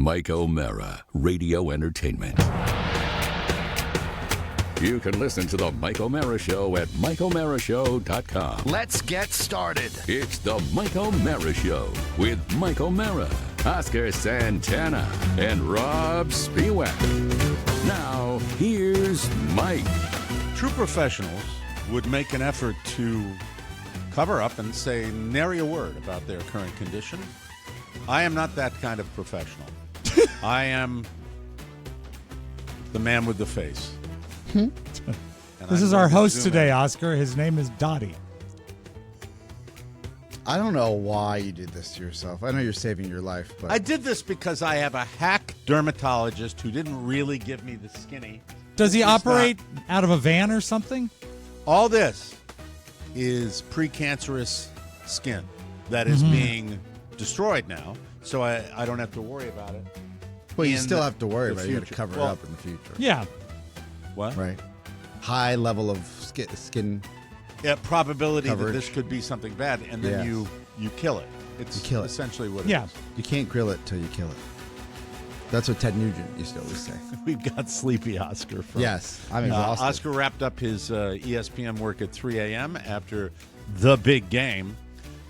Mike O'Mara, Radio Entertainment. You can listen to the Mike O'Mara Show at MikeO'MaraShow.com. Let's get started. It's the Mike O'Mara Show with Mike O'Mara, Oscar Santana, and Rob Spiewak. Now, here's Mike. True professionals would make an effort to cover up and say nary a word about their current condition. I am not that kind of professional. I am the man with the face. This is our host today, Oscar. His name is Dottie. I don't know why you did this to yourself. I know you're saving your life, but I did this because I have a hack dermatologist who didn't really give me the skinny. Does he operate out of a van or something? All this is precancerous skin that is being destroyed now, so I don't have to worry about it. well, you in still have to worry about it. You got to future. cover Well, it up in the future. Yeah. What? Right. High level of skin. Yeah, probability Coverage. that this could be something bad, and then Yes. you kill it. It's You kill it. essentially what it Yeah. is. You can't grill it till you kill it. That's what Ted Nugent used to always say. We've got Sleepy Oscar. From, Yes, I'm exhausted. Oscar wrapped up his ESPN work at 3 a.m. after the big game.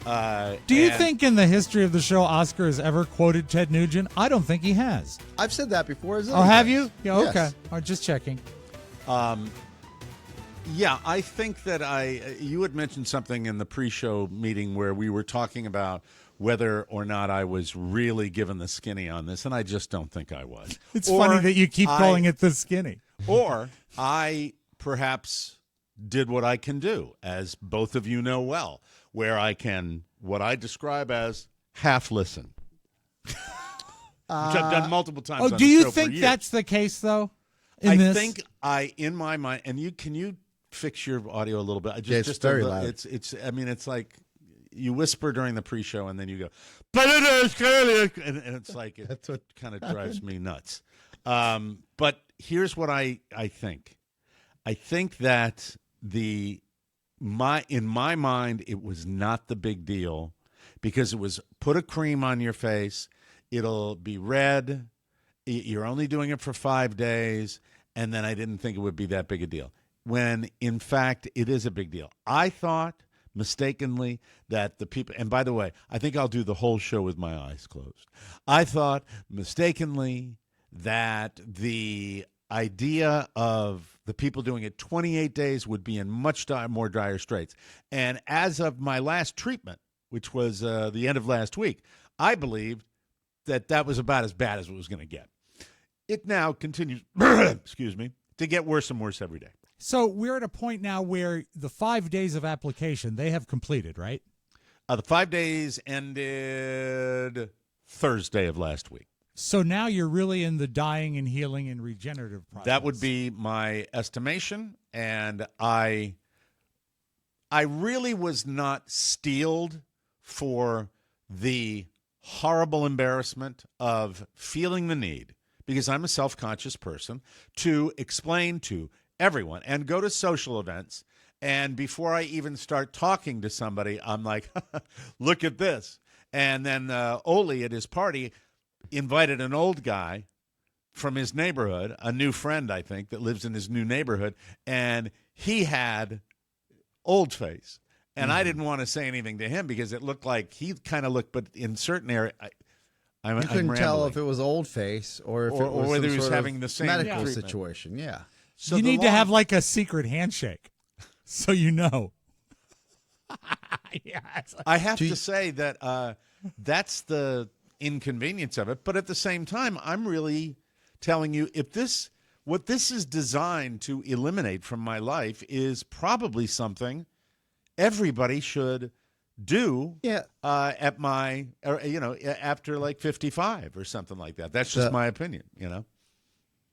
Do you think in the history of the show Oscar has ever quoted Ted Nugent? I don't think he has. I've said that before. Oh, have you? Yeah, Yes. okay. All right, just checking. Yeah, I think that you had mentioned something in the pre-show meeting where we were talking about whether or not I was really given the skinny on this, and I just don't think I was. It's funny that you keep calling it the skinny. Or I perhaps did what I can do, as both of you know well, where I can, what I describe as half listen. Which I've done multiple times on do the you show for think years. that's the case, though? I This? think in my mind, and can you fix your audio a little bit? It's very loud. It's. I mean, it's like you whisper during the pre-show, and then you go, but it is Catholic," and it's like That's what kind of drives me nuts. But here's what I think. I think that in my mind, it was not the big deal because it was put a cream on your face. It'll be red. You're only doing it for 5 days. And then I didn't think it would be that big a deal. When, in fact, it is a big deal. I thought mistakenly that the people, and by the way, I think I'll do the whole show with my eyes closed. I thought mistakenly that the idea of the people doing it 28 days would be in much more dire straits. And as of my last treatment, which was the end of last week, I believed that was about as bad as it was going to get. It now continues, excuse me, to get worse and worse every day. So we're at a point now where the 5 days of application, they have completed, right? The 5 days ended Thursday of last week. So now you're really in the dying and healing and regenerative process. That would be my estimation, and I really was not steeled for the horrible embarrassment of feeling the need, because I'm a self-conscious person, to explain to everyone and go to social events. And before I even start talking to somebody, I'm like, look at this. And then Oli at his party invited an old guy from his neighborhood, a new friend, I think, that lives in his new neighborhood, and he had old face. And I didn't want to say anything to him because it looked like he kind of looked, but in certain areas, You couldn't tell if it was old face or if it was whether some he was sort having of the same medical treatment. situation. Yeah. So you the need to have like a secret handshake so you know. I have to say that that's the inconvenience of it. But at the same time, I'm really telling you, what this is designed to eliminate from my life is probably something everybody should do at my, after like 55 or something like that. That's just my opinion,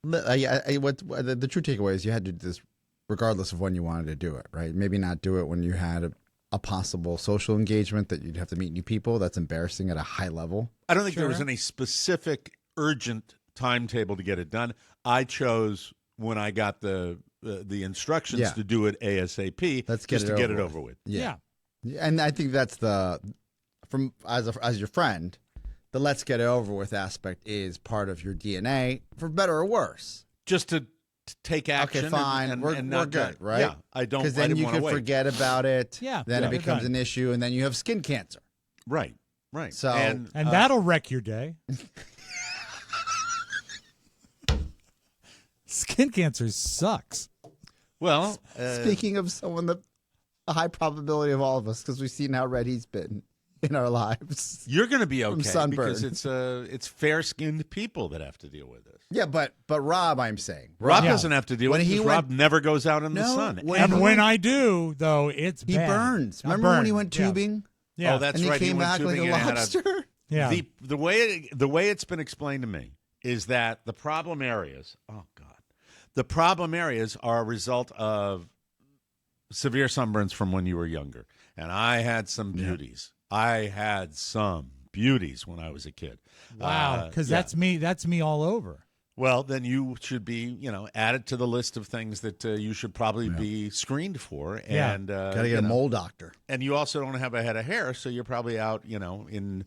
The true takeaway is you had to do this regardless of when you wanted to do it, right? Maybe not do it when you had a possible social engagement that you'd have to meet new people. That's embarrassing at a high level. I don't think there was any specific urgent timetable to get it done. I chose when I got the instructions to do it ASAP. Let's get just it to get it over over with. Yeah. And I think that's as your friend, the let's get it over with aspect is part of your DNA, for better or worse. Just to take action. Okay, fine. And we're not good, right? Yeah, I don't. Because then you can can forget about it. Yeah. Then Yeah. it becomes Done. an issue, and then you have skin cancer. Right. So And that'll wreck your day. Skin cancer sucks. well, speaking of someone that a high probability of all of us, because we've seen how red he's been in our lives. you're going to be From okay sunburn. because it's fair-skinned people that have to deal with this. Yeah, but Rob, I'm saying Rob Yeah. doesn't have to deal When with it he because Rob went- never goes out in the No, sun. when- And ever. when I do, though, it's he bad. burns. I Remember when he burn. went Yeah. tubing? Yeah. Oh, that's and he right. came went back like tubing a and had lobster. Yeah. The way it's been explained to me is that the problem areas. Oh God, the problem areas are a result of severe sunburns from when you were younger. And I had some beauties. I had some beauties when I was a kid. Wow, because yeah. that's me. That's me all over. Well, then you should be, added to the list of things that you should probably be screened for. Yeah. And Got to get a mole doctor. And you also don't have a head of hair, so you're probably out, in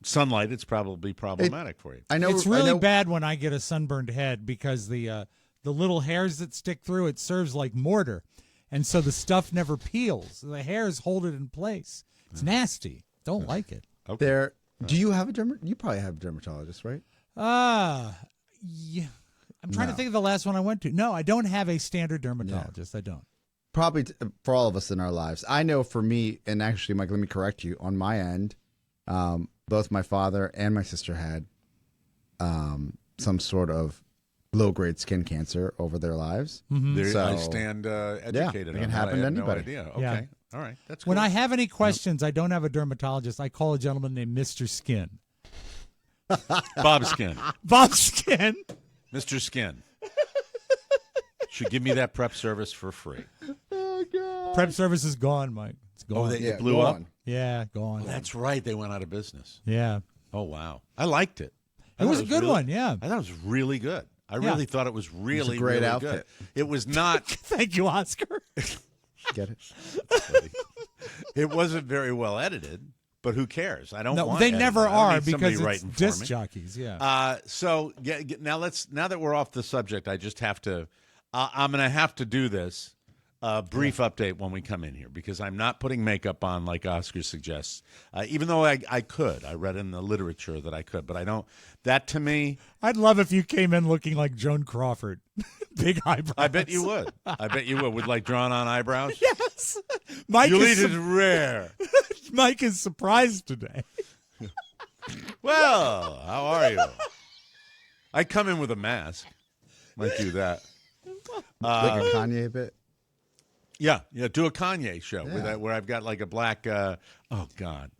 sunlight. It's probably problematic for you. I know It's I really know- bad when I get a sunburned head because the little hairs that stick through it serves like mortar, and so the stuff never peels. The hairs hold it in place. It's nasty. Don't like it. Okay. There. Do you have a you probably have a dermatologist, right? Yeah. I'm trying to think of the last one I went to. No, I don't have a standard dermatologist. I don't. Probably for all of us in our lives. I know for me, and actually, Mike, let me correct you. On my end, both my father and my sister had some sort of low-grade skin cancer over their lives. There, So- I stand educated. it can on that. happen I to had no anybody. idea. Okay. Yeah. All right. That's cool. When I have any questions, I don't have a dermatologist. I call a gentleman named Mr. Skin. Bob Skin. Bob Skin. Mr. Skin. Should give me that prep service for free. Prep service is gone, Mike. It's gone. It blew go up? on. Yeah, gone. That's right. They went out of business. Yeah. Oh, wow. I liked it. It was a good really- one, yeah. I thought it was really good. I Yeah. really thought it was really, great really outfit. good. It was not. Thank you, Oscar. Get it? It wasn't very well edited, but who cares? I don't No, want they editing. never I don't are need somebody because it's writing for disc me. jockeys, yeah. So now that we're off the subject, I just have to. I'm going to have to do this. Brief update when we come in here because I'm not putting makeup on like Oscar suggests. Even though I could, I read in the literature that I could, but I don't. That to me, I'd love if you came in looking like Joan Crawford. Big eyebrows. I bet you would. I bet you would with like drawn on eyebrows. Yes. Mike You'll is, eat it rare. Mike is surprised today. Well, how are you? I come in with a mask. Might do that. Like a Kanye bit? Yeah. Do a Kanye show where I've got like a black. Oh God,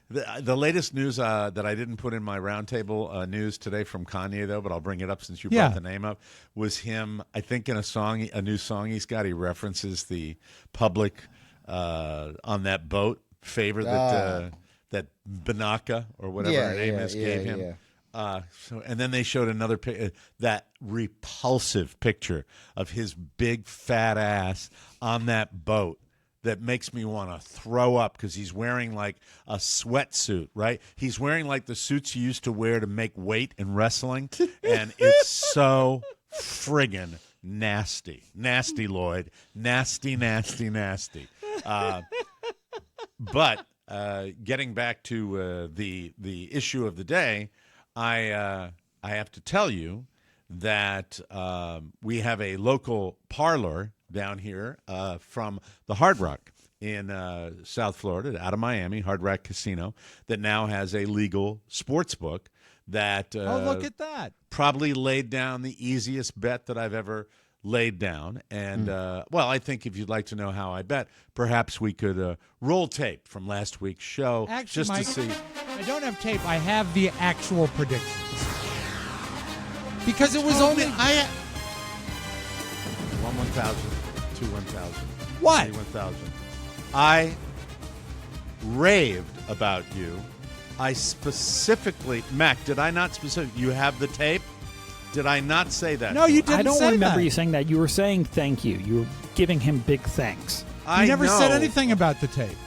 the latest news that I didn't put in my roundtable news today from Kanye though, but I'll bring it up since you brought the name up. Was him? I think in a new song he's got. He references the public on that boat favor that that Banaka or whatever her name is gave him. Yeah. And then they showed another that repulsive picture of his big fat ass on that boat that makes me want to throw up because he's wearing like a sweatsuit, right? He's wearing like the suits you used to wear to make weight in wrestling, and it's so friggin' nasty. Nasty, Lloyd. Nasty, nasty, nasty. But getting back to the issue of the day, I have to tell you that we have a local parlor down here from the Hard Rock in South Florida, out of Miami, Hard Rock Casino, that now has a legal sports book that Look at that. probably laid down the easiest bet that I've ever laid down. And, well, I think if you'd like to know how I bet, perhaps we could roll tape from last week's show Actually, just Mike, to see. I don't have tape. I have the actual predictions. Because it was only... 1 1,000, 2 1,000. What? 3 1,000. I raved about you. I specifically, Mac, did I not specifically? You have the tape? Did I not say that? No, you didn't I don't say remember that. you saying that. You were saying thank you. You were giving him big thanks. I You never know. said anything about the tape.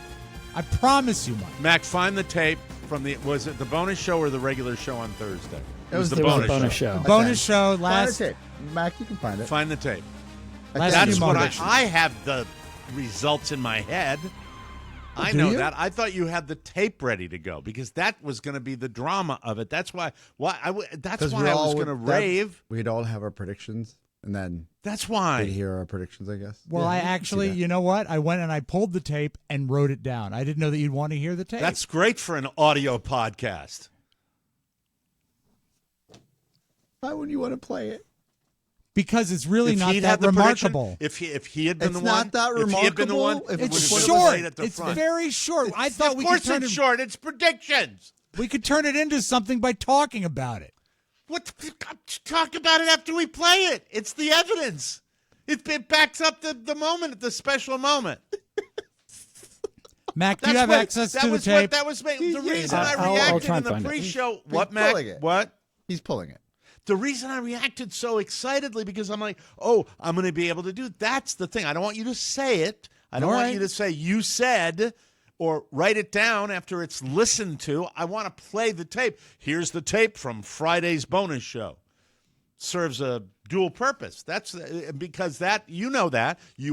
I promise you, Mike. Mac, find the tape was it the bonus show or the regular show on Thursday? It was the bonus show. Bonus show Find the last. tape. Mac, you can find it. Find the tape. Last That's few what moments. I have the results in my head. I do know you? that. I thought you had the tape ready to go because that was going to be the drama of it. That's why. That's why I was going to rave. We'd all have our predictions, and then That's we'd why. hear our predictions, I guess. Well, Yeah, I you can see actually, that. you know what? I went and I pulled the tape and wrote it down. I didn't know that you'd want to hear the tape. That's great for an audio podcast. Why would you want to play it? because it's really If not he'd that had the prediction, remarkable. if he had been It's the not one, that if he had been the one, remarkable, if it it would It's have was been short. played at the It's front. very short. I thought Of we course could turn it's it. short. It's predictions. We could turn it into something by talking about it. What? Talk about it after we play it. It's the evidence. It backs up the moment, the special moment. Mac, do you have access to the tape? That was the reason I'll I reacted try in and the find it. pre-show. He's What, Mac? pulling it. What? He's pulling it. The reason I reacted so excitedly because I'm like, oh, I'm going to be able to do. That's the thing. I don't want you to say it. I don't All want right. you to say you said or write it down after it's listened to. I want to play the tape. Here's the tape from Friday's bonus show. Serves a dual purpose. That's because that you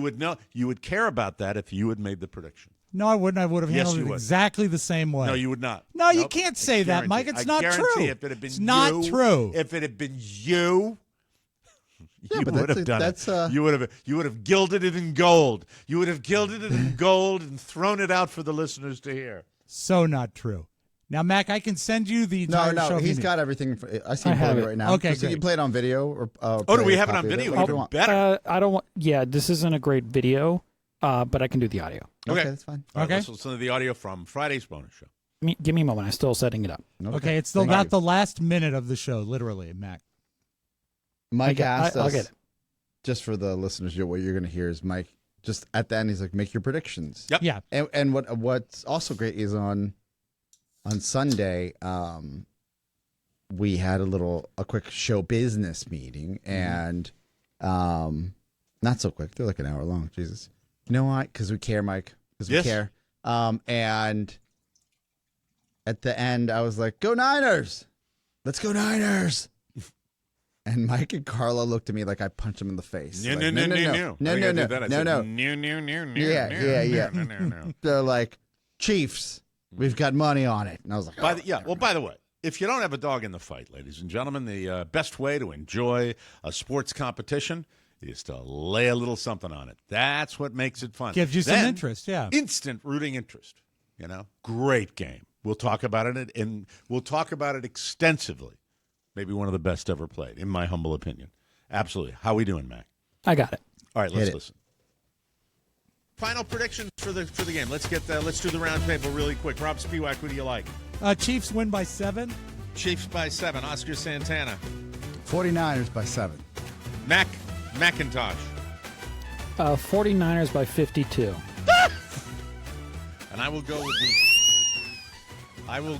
would care about that if you had made the prediction. No, I wouldn't. I would have Yes, handled you it would. exactly the same way. No, you would not. No, you Nope. can't I say that, Mike. guarantee- It's I not guarantee true. If it had been It's not you, true. If it had been you, Yeah, you but would that's have done that's it. You would have gilded it in gold. You would have gilded it in gold and thrown it out for the listeners to hear. So not true. Now, Mac, I can send you the no, entire show. no. if you He's need. got everything. I see I him have pulling it it. right now. Okay, so you great. play it on video or Oh, do play we a have it on copy of video? Whatever you Even want. better. I don't want. Yeah, this isn't a great video, but I can do the audio. Okay, that's fine. All right, Okay. let's listen to the audio from Friday's bonus show. Give me a moment. I'm still setting it up. Okay, it's still Thank not you. the last minute of the show, literally, Mac. Mike asked I'll us, get it. just for the listeners, what you're going to hear is Mike, just at the end, he's like, make your predictions. Yep. Yeah. And what's also great is on Sunday, we had a quick show business meeting, and not so quick. They're like an hour long. Jesus, you know why? Because we care, Mike. Because we Yes. care. And at the end, I was like, "Go Niners! Let's go Niners!" And Mike and Carla looked at me like I punched him in the face. No, Like, no. no, Yeah. No. They're like, Chiefs, we've got money on it. And I was like, By the way, if you don't have a dog in the fight, ladies and gentlemen, the best way to enjoy a sports competition is to lay a little something on it. That's what makes it fun. Gives you some Then, interest, yeah. Instant rooting interest. Great game. We'll talk about it, and we'll talk about it extensively. Maybe one of the best ever played, in my humble opinion. Absolutely. How we doing, Mac? I got it. All right, Hit let's it. listen. Final predictions for the game. Let's do the round table really quick. Rob Spiewak, who do you like? Chiefs win by 7. Chiefs by 7. Oscar Santana. 49ers by 7. Mac McIntosh. 49ers by 52. And I will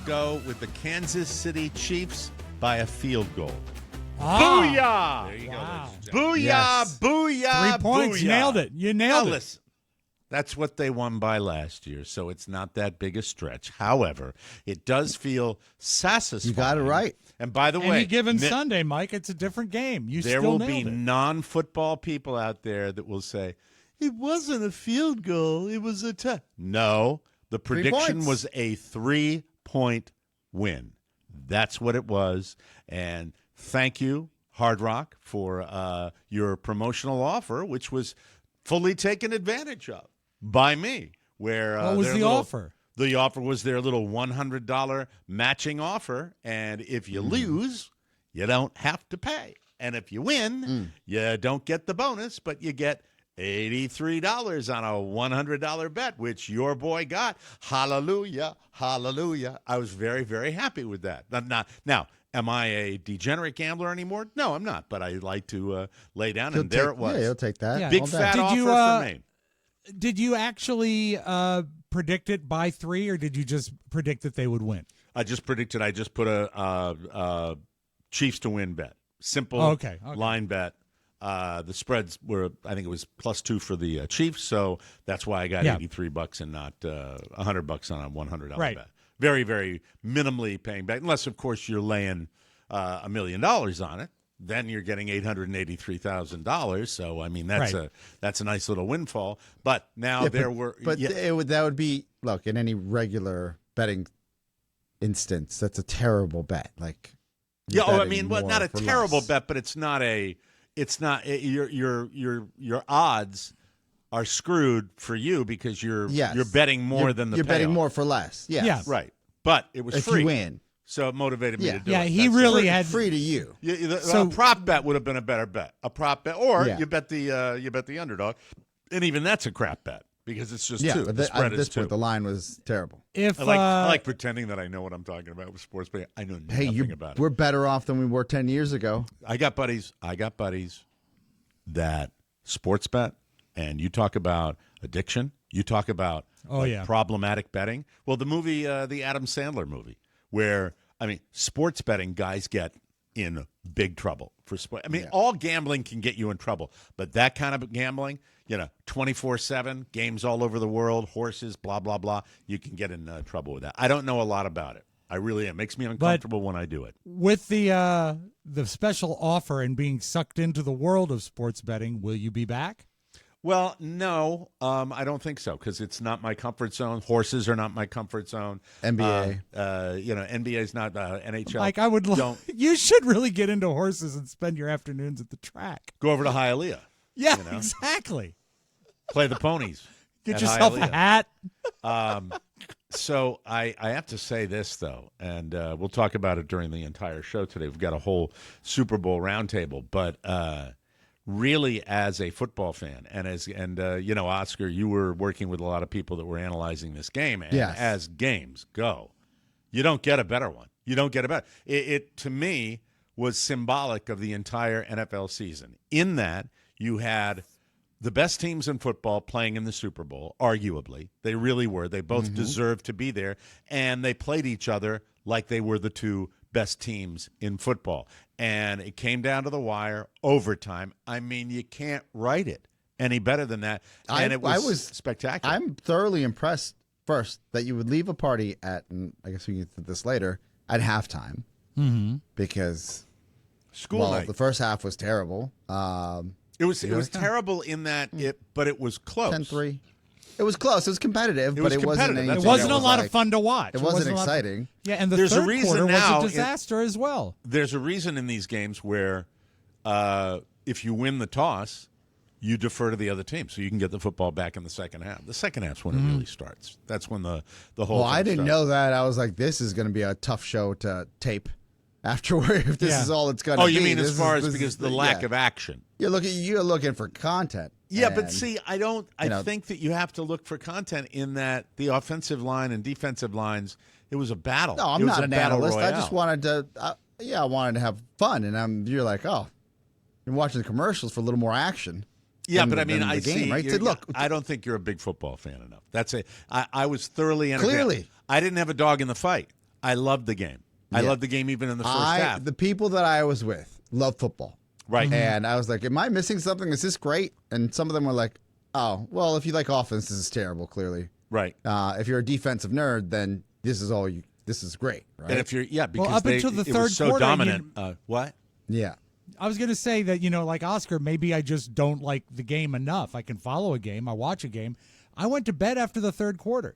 go with the Kansas City Chiefs by a field goal. Booyah! There you go. Wow. ladies and gentlemen. Booyah! Yes. Booyah! 3 points. Booyah. You nailed it. You nailed Now it. listen, that's what they won by last year, so it's not that big a stretch. However, it does feel satisfying. You got it right. And by the way, Any given Mi- Sunday, Mike, it's a different game. You there still will nailed be it. non-football people out there that will say, it wasn't a field goal, it was a tie. No, the 3 prediction points. was a 3-point win. That's what it was. And thank you, Hard Rock, for your promotional offer, which was fully taken advantage of by me. Where What was their the little- offer? The offer was their little $100 matching offer, and if you lose, you don't have to pay. And if you win, you don't get the bonus, but you get $83 on a $100 bet, which your boy got. Hallelujah, hallelujah. I was very, very happy with that. Now, am I a degenerate gambler anymore? No, I'm not, but I like to lay down, and there it was. Yeah, he'll take that. Yeah. Big All day. fat Did offer you, for me. Did you actually predict it by 3, or did you just predict that they would win? I just put a Chiefs to win bet. Simple Okay. line bet. The spreads were, I think it was +2 for the Chiefs, so that's why I got Yeah. $83 and not $100 on a $100 Right. bet. very, very minimally paying back, unless, of course, you're laying $1 million on it. Then you're getting $883,000. So I mean, that's a nice little windfall. But now that would be, look, in any regular betting instance, that's a terrible bet. Like, I mean, not a terrible bet, but it's not your odds are screwed for you because you're betting more than the you're payoff. betting more for less. Yes. Yeah. Right. But it was if free. you win. So it motivated me to do it. Yeah, he really had free to you. A prop bet would have been a better bet. A prop bet, or you bet the underdog, and even that's a crap bet because it's just two. But the spread at this is two. point, the line was terrible. if I like pretending that I know what I'm talking about with sports betting. I know nothing about it. We're better off than we were 10 years ago. I got buddies that sports bet, and you talk about addiction. You talk about problematic betting. Well, the movie, the Adam Sandler movie, where sports betting guys get in big trouble for sport. All gambling can get you in trouble, but that kind of gambling, 24/7 games all over the world, horses, blah blah blah, you can get in trouble with that. I don't know a lot about it. I really am. It makes me uncomfortable when I do it. With the special offer and being sucked into the world of sports betting, will you be back? Well, no, I don't think so because it's not my comfort zone. Horses are not my comfort zone. NBA, NBA is not NHL. Like you should really get into horses and spend your afternoons at the track. Go over to Hialeah. Yeah, exactly. Play the ponies. Get yourself a hat. So I have to say this though, and we'll talk about it during the entire show today. We've got a whole Super Bowl roundtable, but. Really, as a football fan, and Oscar, you were working with a lot of people that were analyzing this game, and as games go, you don't get a better one. You don't get a better. It to me was symbolic of the entire NFL season. In that you had the best teams in football playing in the Super Bowl. Arguably, they really were. They both deserved to be there, and they played each other like they were the two best teams in football. And it came down to the wire, overtime. I mean, you can't write it any better than that. And it was spectacular. I'm thoroughly impressed, first, that you would leave a party at, and I guess we can get to this later, at halftime. Mm-hmm. Because night. The first half was terrible. It was terrible in that but it was close. 10-3. It was close. It was competitive, but it wasn't. It wasn't a lot of fun to watch. It wasn't exciting. And the third quarter was a disaster as well. There's a reason in these games where if you win the toss, you defer to the other team, so you can get the football back in the second half. The second half's when it really starts. That's when the whole. Well, I didn't starts. know that. I was like, this is going to be a tough show to tape afterward. If this is all it's going to be. Oh, you mean because the lack of action? You're looking for content. Yeah, but see, I think that you have to look for content in that the offensive line and defensive lines. It was a battle. No, I'm not an analyst. I just wanted to. I wanted to have fun, and you're like, oh, you're watching the commercials for a little more action. Yeah, but I mean, I game, see. Right? Look, I don't think you're a big football fan enough. That's it. I was thoroughly entertained. Clearly, I didn't have a dog in the fight. I loved the game. Yeah. I loved the game even in the first half. The people that I was with love football. Right. Mm-hmm. And I was like, am I missing something? Is this great? And some of them were like, oh, well, if you like offense, this is terrible, clearly. Right. If you're a defensive nerd, then this is great, right? And if you're, because up until the third was so quarter, dominant. What? Yeah. I was going to say that, like Oscar, maybe I just don't like the game enough. I can follow a game. I watch a game. I went to bed after the third quarter.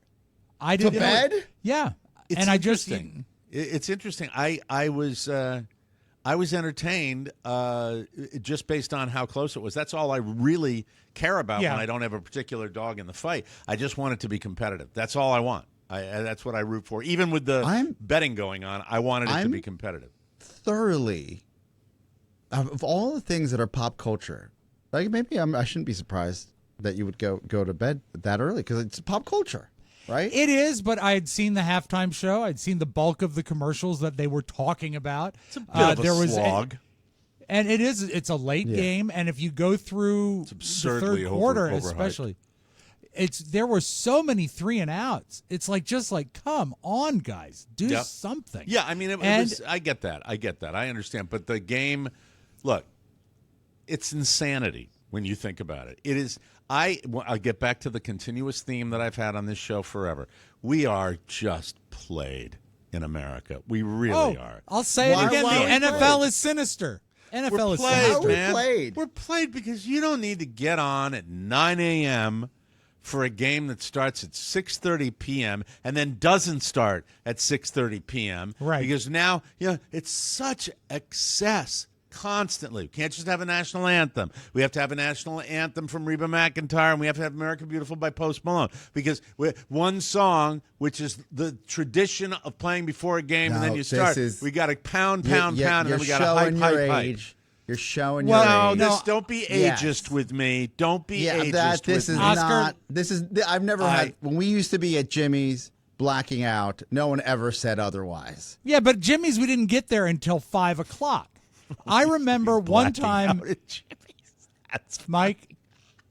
I didn't. To bed? Yeah. It's interesting. It's interesting. I was entertained just based on how close it was. That's all I really care about when I don't have a particular dog in the fight. I just want it to be competitive. That's all I want. That's what I root for. Even with the betting going on, I wanted it to be competitive. Thoroughly, of all the things that are pop culture, like maybe I shouldn't be surprised that you would go to bed that early because it's pop culture. Right? It is, but I had seen the halftime show. I'd seen the bulk of the commercials that they were talking about. It's a bit of a slog. And it's a late game, and if you go through the third quarter especially, there were so many 3 and outs. It's just come on, guys, do something. Yeah, I mean, it was, I get that. I understand. But the game, look, it's insanity when you think about it. It is. I'll get back to the continuous theme that I've had on this show forever. We are just played in America. We really are. I'll say it again. why The are we NFL played? is sinister. NFL We're is played, sinister. How are we man. played? We're played because you don't need to get on at 9 a.m. for a game that starts at 6:30 p.m. and then doesn't start at 6:30 p.m. Right. Because now, it's such excess constantly. We can't just have a national anthem. We have to have a national anthem from Reba McEntire, and we have to have America Beautiful by Post Malone. Because one song, which is the tradition of playing before a game, and then you start, we got to pound, and then we got to hype. You're showing Well, your age. don't be ageist with me. Don't be ageist this with is me. not. This is. I've never had. When we used to be at Jimmy's blacking out, no one ever said otherwise. Yeah, but Jimmy's, we didn't get there until 5 o'clock. I remember one time, Mike,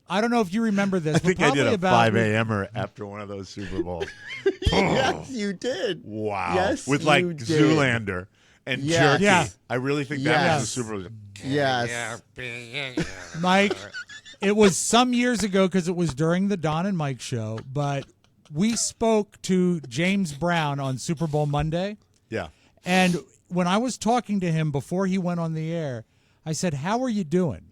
I don't know if you remember this. I think but I did a about 5 a.m.er after one of those Super Bowls. Yes, you did. Wow. Yes, with like you did. Zoolander and Yes. Jerky. Yeah. I really think that was the Yes. Super Bowl. Yes. Mike, it was some years ago because it was during the Don and Mike show, but we spoke to James Brown on Super Bowl Monday. Yeah. And when I was talking to him before he went on the air, I said, "How are you doing?"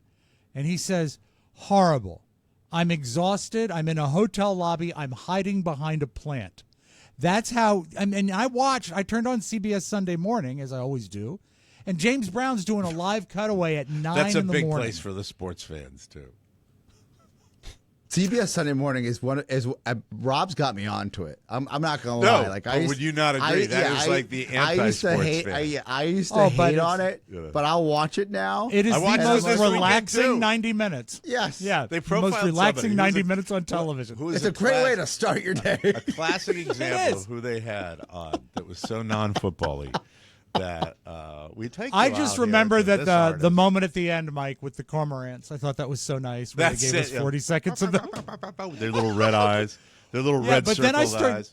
And he says, "Horrible. I'm exhausted. I'm in a hotel lobby. I'm hiding behind a plant." That's how, and I turned on CBS Sunday Morning, as I always do, and James Brown's doing a live cutaway at 9 That's a in the big morning. place for the sports fans, too. CBS Sunday Morning is Rob's got me onto it. I'm not gonna lie. Like, but would you not agree? That is like the anti-sports fan. I used to hate on it, Yeah. but I'll watch it now. It is I the watched most this weekend, too. relaxing 90 minutes. Yes. Yeah, They the profiled most relaxing somebody. 90 minutes on television. Who is It's a great way to start your day. a classic example is. of who they had on that was so non-football-y that we take. I you just out here remember to that this the artist. moment at the end, Mike, with the cormorants, I thought that was so nice. Where That's they gave it, us yeah. 40 seconds of them. Their little red eyes, their little red but circled then eyes.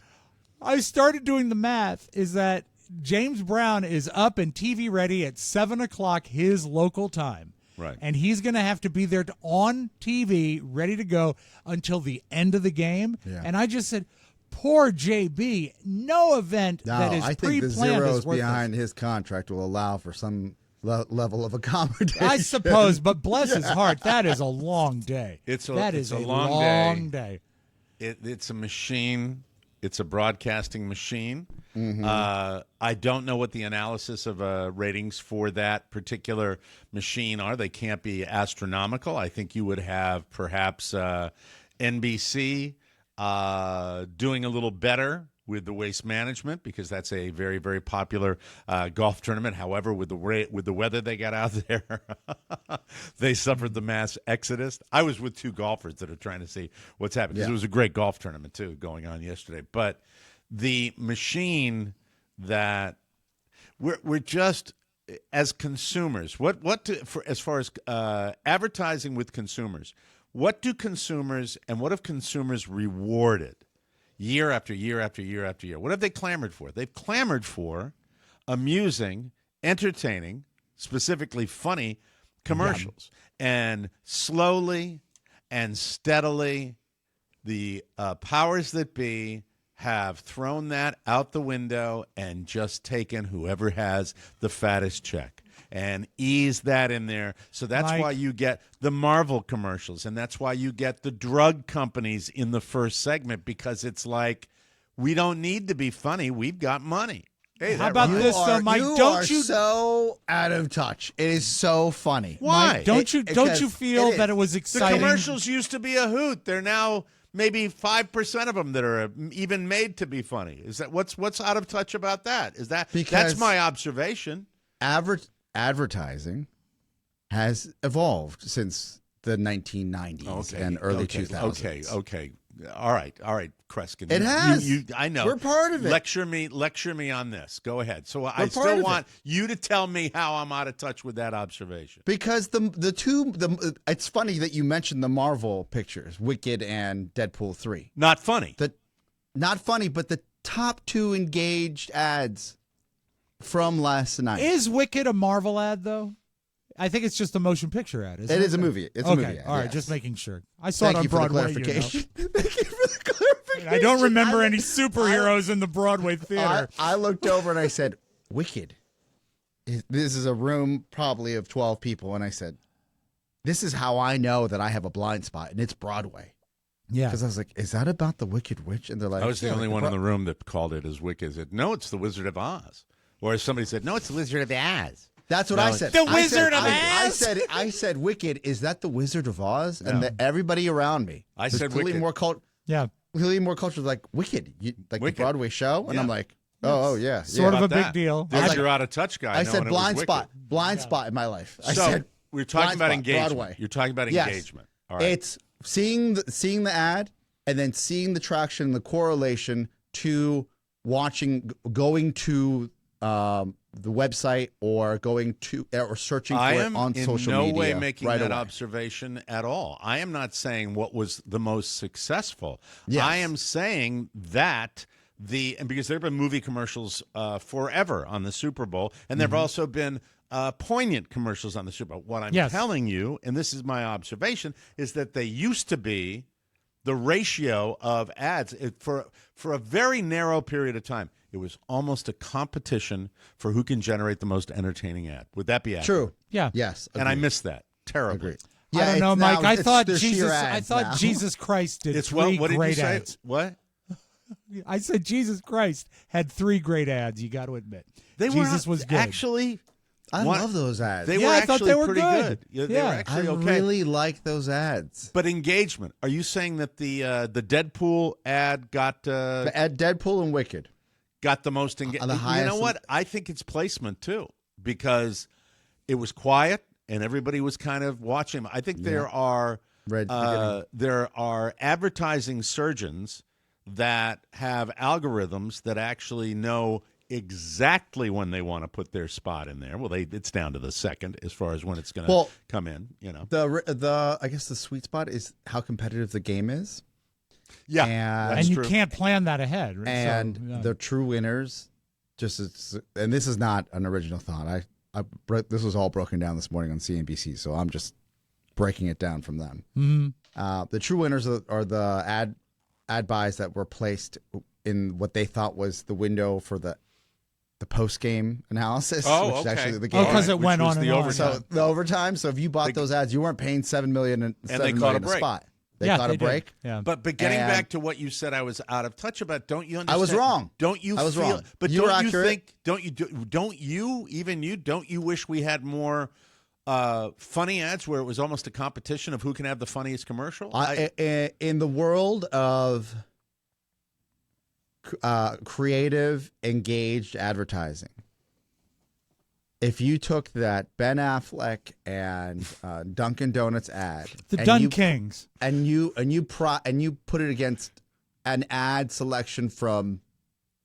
I started doing the math. Is that James Brown is up and TV ready at 7 o'clock his local time. Right. And he's going to have to be there on TV, ready to go until the end of the game. Yeah. And I just said, poor JB, no event No, that is I think the pre-planned zeros is worth behind this. his contract will allow for some level of accommodation. I suppose, but bless his heart, that is a long day. It's a long day. It's a machine. It's a broadcasting machine. Mm-hmm. I don't know what the analysis of ratings for that particular machine are. They can't be astronomical. I think you would have perhaps NBC doing a little better with the Waste Management because that's a very, very popular golf tournament. However, with the weather they got out there, they suffered the mass exodus. I was with two golfers that are trying to see what's happening because Yeah. it was a great golf tournament too going on yesterday. But the machine that we're just as consumers, as far as advertising with consumers, what do consumers and what have consumers rewarded year after year after year after year? What have they clamored for? They've clamored for amusing, entertaining, specifically funny commercials. And slowly and steadily, the powers that be have thrown that out the window and just taken whoever has the fattest check and ease that in there. So that's Mike. why you get the Marvel commercials, and that's why you get the drug companies in the first segment, because it's like, we don't need to be funny. We've got money. Hey, How that about rhymes. this, though, Mike? You Don't are you- so out of touch. It is so funny. Why? Mike, don't you because feel it is. that it was The exciting? commercials used to be a hoot. They're now maybe 5% of them that are even made to be funny. Is that what's out of touch about that? Is that Because- that's my observation? Advertising has evolved since the 1990s and early 2000s. Okay. All right, Kreskin. It has. I know. We're part of it. Lecture me on this. Go ahead. So I part still of want you to tell me how I'm out of touch with that observation. Because it's funny that you mentioned the Marvel pictures, Wicked and Deadpool 3. Not funny. Not funny, but the top two engaged ads from last night. Is Wicked a Marvel ad, though? I think it's just a motion picture ad. Isn't It is a movie. It's a okay. movie ad, All right, yes. just making sure. I saw Thank it on you for the Broadway. clarification. You know. Thank you for the clarification. I don't remember any superheroes in the Broadway theater. I looked over and I said, Wicked. This is a room probably of 12 people. And I said, this is how I know that I have a blind spot, and it's Broadway. Yeah. Because I was like, is that about the Wicked Witch? And they're like, I was the yeah, only like one in the room that called it as Wicked. Said, no, it's the Wizard of Oz. Or as somebody said, no, it's the Wizard of Oz. That's what No, I said. The I Wizard of Oz. Oz? I said, Wicked. Is that the Wizard of Oz? And everybody around me, I was said clearly Wicked. more Yeah. clearly more culture, like Wicked, like Wicked. the Broadway show. And Yeah. I'm like, oh yeah, Sort yeah. of a About big that. deal. There's like- your out of touch guy. I knowing said it was blind Wicked. spot, blind spot in my life. I So said we're talking blind about spot, engagement. Broadway. You're talking about Yes. engagement. All right. It's seeing the ad and then seeing the traction, the correlation to going to the website or going to or searching for I it am on in social no media way making right that away. observation at all. I am not saying what was the most successful. Yes. I am saying that and because there have been movie commercials forever on the Super Bowl, and there have also been poignant commercials on the Super Bowl. What I'm Yes. telling you, and this is my observation, is that they used to be the ratio of ads for a very narrow period of time. It was almost a competition for who can generate the most entertaining ad. Would that be accurate? True. Yeah. Yes. And I agreed. missed that terribly. Agreed. I don't know, it's Mike. now- I it's thought the sheer Jesus. I ads thought now. Jesus Christ did It's three what did you great say? ads. What? I said Jesus Christ had 3 great ads. You got to admit, Jesus Jesus was good. Actually, I one- love those ads. They Yeah, were I thought actually they were pretty good. Yeah, they Yeah. were I actually okay. really like those ads. But engagement. Are you saying that the Deadpool ad got Deadpool and Wicked. the most engagement? the You know highest- what? I think it's placement too, because it was quiet and everybody was kind of watching. I think there are advertising surgeons that have algorithms that actually know exactly when they want to put their spot in there. Well, it's down to the second as far as when it's going to come in. You know, I guess the sweet spot is how competitive the game is. yeah, And- that's and you true. can't plan that ahead. Right? And So, yeah. the true winners, and this is not an original thought. This was all broken down this morning on CNBC, so I'm just breaking it down from them. Mm-hmm. The true winners are the ad buys that were placed in what they thought was the window for the post game analysis. Oh, which is okay. actually the game. Oh, 'cause it Which went was on the and on. overtime. So the overtime. So if you bought those ads, you weren't paying $7 million and they $7 caught a million break. spot. They yeah, caught they a break. Did. Yeah. But getting And- back to what you said, I was out of touch about. Don't you understand? I was wrong. Don't you? I was feel, wrong. But You were don't you accurate. think? Don't you wish we had more funny ads where it was almost a competition of who can have the funniest commercial? In the world of creative, engaged advertising, if you took that Ben Affleck and Dunkin' Donuts ad, The and Dun you- Kings. and you put it against an ad selection from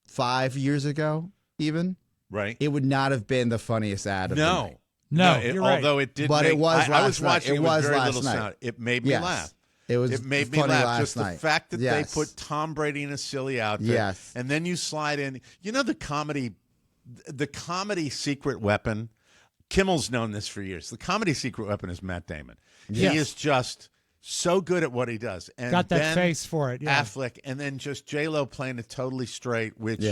5 years ago, even, right? it would not have been the funniest ad of the No. night. No, it- you're right. although it did, But it make- was I was last night. watching It with was very last little night. sound. It made me Yes. laugh. It was It made me funny laugh. last Just night. the fact that Yes. they put Tom Brady in a silly outfit, Yes. and then you slide in. You know the comedy secret weapon. Kimmel's known this for years. The comedy secret weapon is Matt Damon. Yes. He is just so good at what he does. And Got that Ben face for it. Yeah. Affleck, and then just J-Lo playing it totally straight, which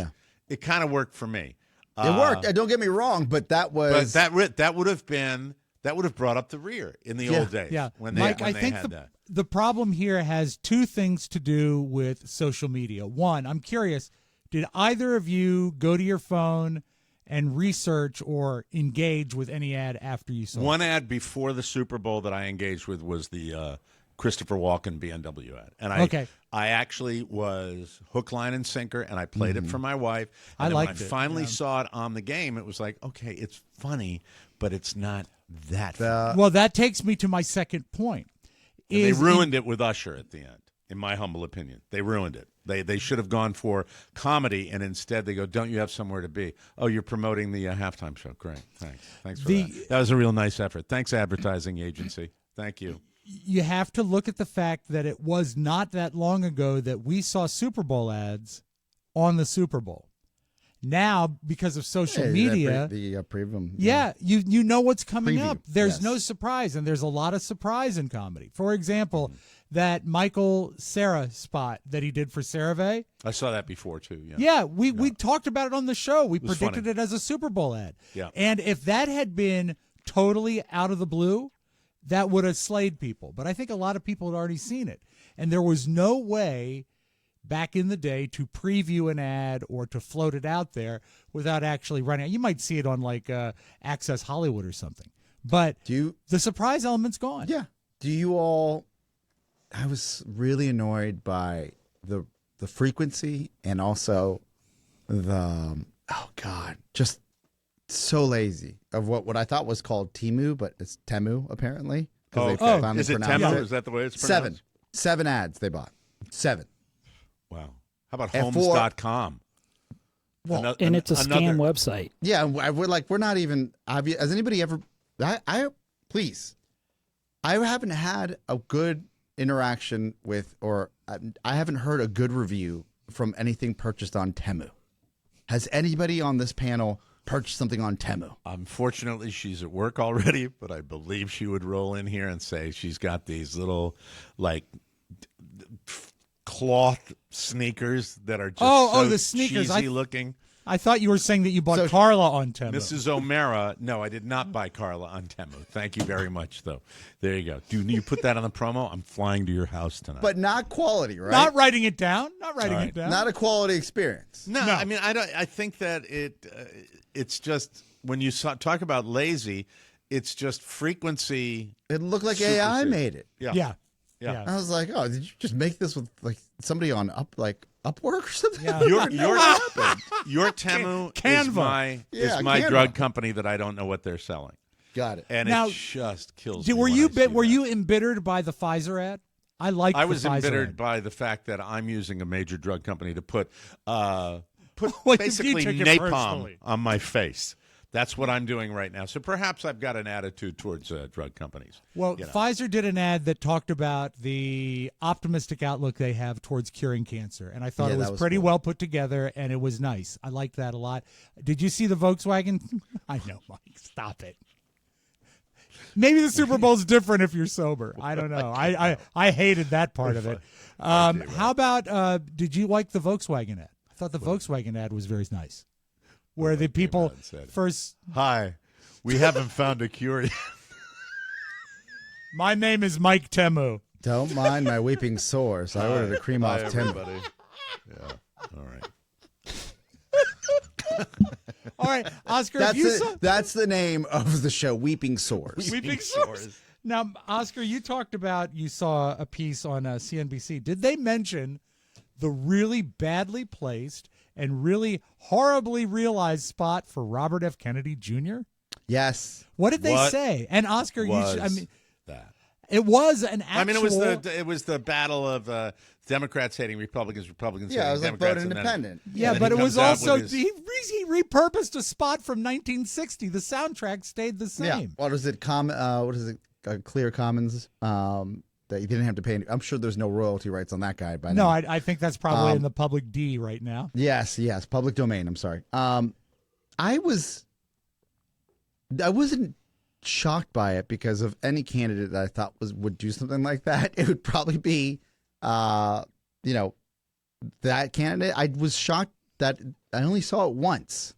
it kind of worked for me. It worked. Don't get me wrong, but that was But that would have brought up the rear in the old days. Yeah, when Mike, when I they think had that. the problem here has 2 things to do with social media. One, I'm curious, did either of you go to your phone and research or engage with any ad after you saw it? One ad before the Super Bowl that I engaged with was the Christopher Walken BMW ad, and I actually was hook, line, and sinker, and I played it for my wife. And I then liked when I it, finally yeah. saw it on the game, it was like, okay, it's funny, but it's not that funny. Well, that takes me to my second point. And they ruined it with Usher at the end, in my humble opinion. They ruined it. They should have gone for comedy, and instead they go, don't you have somewhere to be? Oh, you're promoting the halftime show. Great. Thanks for that. That was a real nice effort. Thanks, advertising agency. Thank you. You have to look at the fact that it was not that long ago that we saw Super Bowl ads on the Super Bowl. Now, because of social Hey, media, the preview. yeah, you know what's coming Preview, up. There's yes. no surprise, and there's a lot of surprise in comedy. For example, that Michael Cera spot that he did for CeraVe. I saw that before too. Yeah. Yeah, we talked about it on the show. We was predicted funny. it as a Super Bowl ad. Yeah. And if that had been totally out of the blue, that would have slayed people. But I think a lot of people had already seen it. And there was no way back in the day to preview an ad or to float it out there without actually running it. You might see it on like Access Hollywood or something. But the surprise element's gone. Yeah. Do you all? I was really annoyed by the frequency and also the just so lazy of what I thought was called Temu, but it's Temu apparently. They finally is it pronounced Temu? Is that the way it's pronounced? Seven ads they bought. 7. Wow. How about And homes.com? Well, And it's a scam website. Yeah, we're not even. Has anybody ever? Please. I haven't had a good interaction with, or I haven't heard a good review from anything purchased on Temu. Has anybody on this panel purchased something on Temu? Unfortunately, she's at work already, but I believe she would roll in here and say she's got these little, like, cloth sneakers that are just the sneakers. cheesy looking. I thought you were saying that you bought Carla on Temu. Mrs. O'Mara, no, I did not buy Carla on Temu. Thank you very much, though. There you go. Do you put that on the promo? I'm flying to your house tonight. But not quality, right? Not writing it down. Not writing it down. Not a quality experience. No, I mean, I don't. I think that it's just when you talk about lazy, it's just frequency. It looked like AI made it. Yeah. I was like, oh, did you just make this with like somebody on Upwork or something? Yeah. Your Temu Canva. is my Canva. drug company that I don't know what they're selling, Got it. and Now, it just kills me. Were when you I see that. you embittered by the Pfizer ad? I was the Pfizer embittered ad. by the fact that I'm using a major drug company to put Well, you basically take it napalm personally. on my face. That's what I'm doing right now. So perhaps I've got an attitude towards drug companies. Well, you know. Pfizer did an ad that talked about the optimistic outlook they have towards curing cancer, and I thought Yeah, it was, that was pretty cool. well put together, and it was nice. I liked that a lot. Did you see the Volkswagen? I know, Mike. Stop it. Maybe the Super Bowl's different if you're sober. I don't know. I hated that part of it. How about did you like the Volkswagen ad? I thought the Volkswagen ad was very nice, where the people first. Hi, we haven't found a cure yet. My name is Mike Temu. Don't mind my weeping sores. I ordered a cream off Temu. Everybody. Yeah. All right. All right, Oscar, if you saw That's the name of the show, Weeping Sores. Weeping Sores. Now, Oscar, you talked about you saw a piece on CNBC. Did they mention the really badly placed and really horribly realized spot for Robert F. Kennedy Jr.? Yes. What did they What say? And Oscar, that? it was an actual. I mean, it was the battle of Democrats hating Republicans, Republicans Yeah, it hating was like Democrats. vote and then- independent. Yeah, and then but he it was comes out also with his- he repurposed a spot from 1960. The soundtrack stayed the same. Yeah. What was it? What is it? Clear Commons. That you didn't have to pay. I'm sure there's no royalty rights on that guy. By No, now. I think that's probably in the public D right now. Yes. Public domain. I'm sorry. I wasn't shocked by it because of any candidate that I thought would do something like that. It would probably be, that candidate. I was shocked that I only saw it once.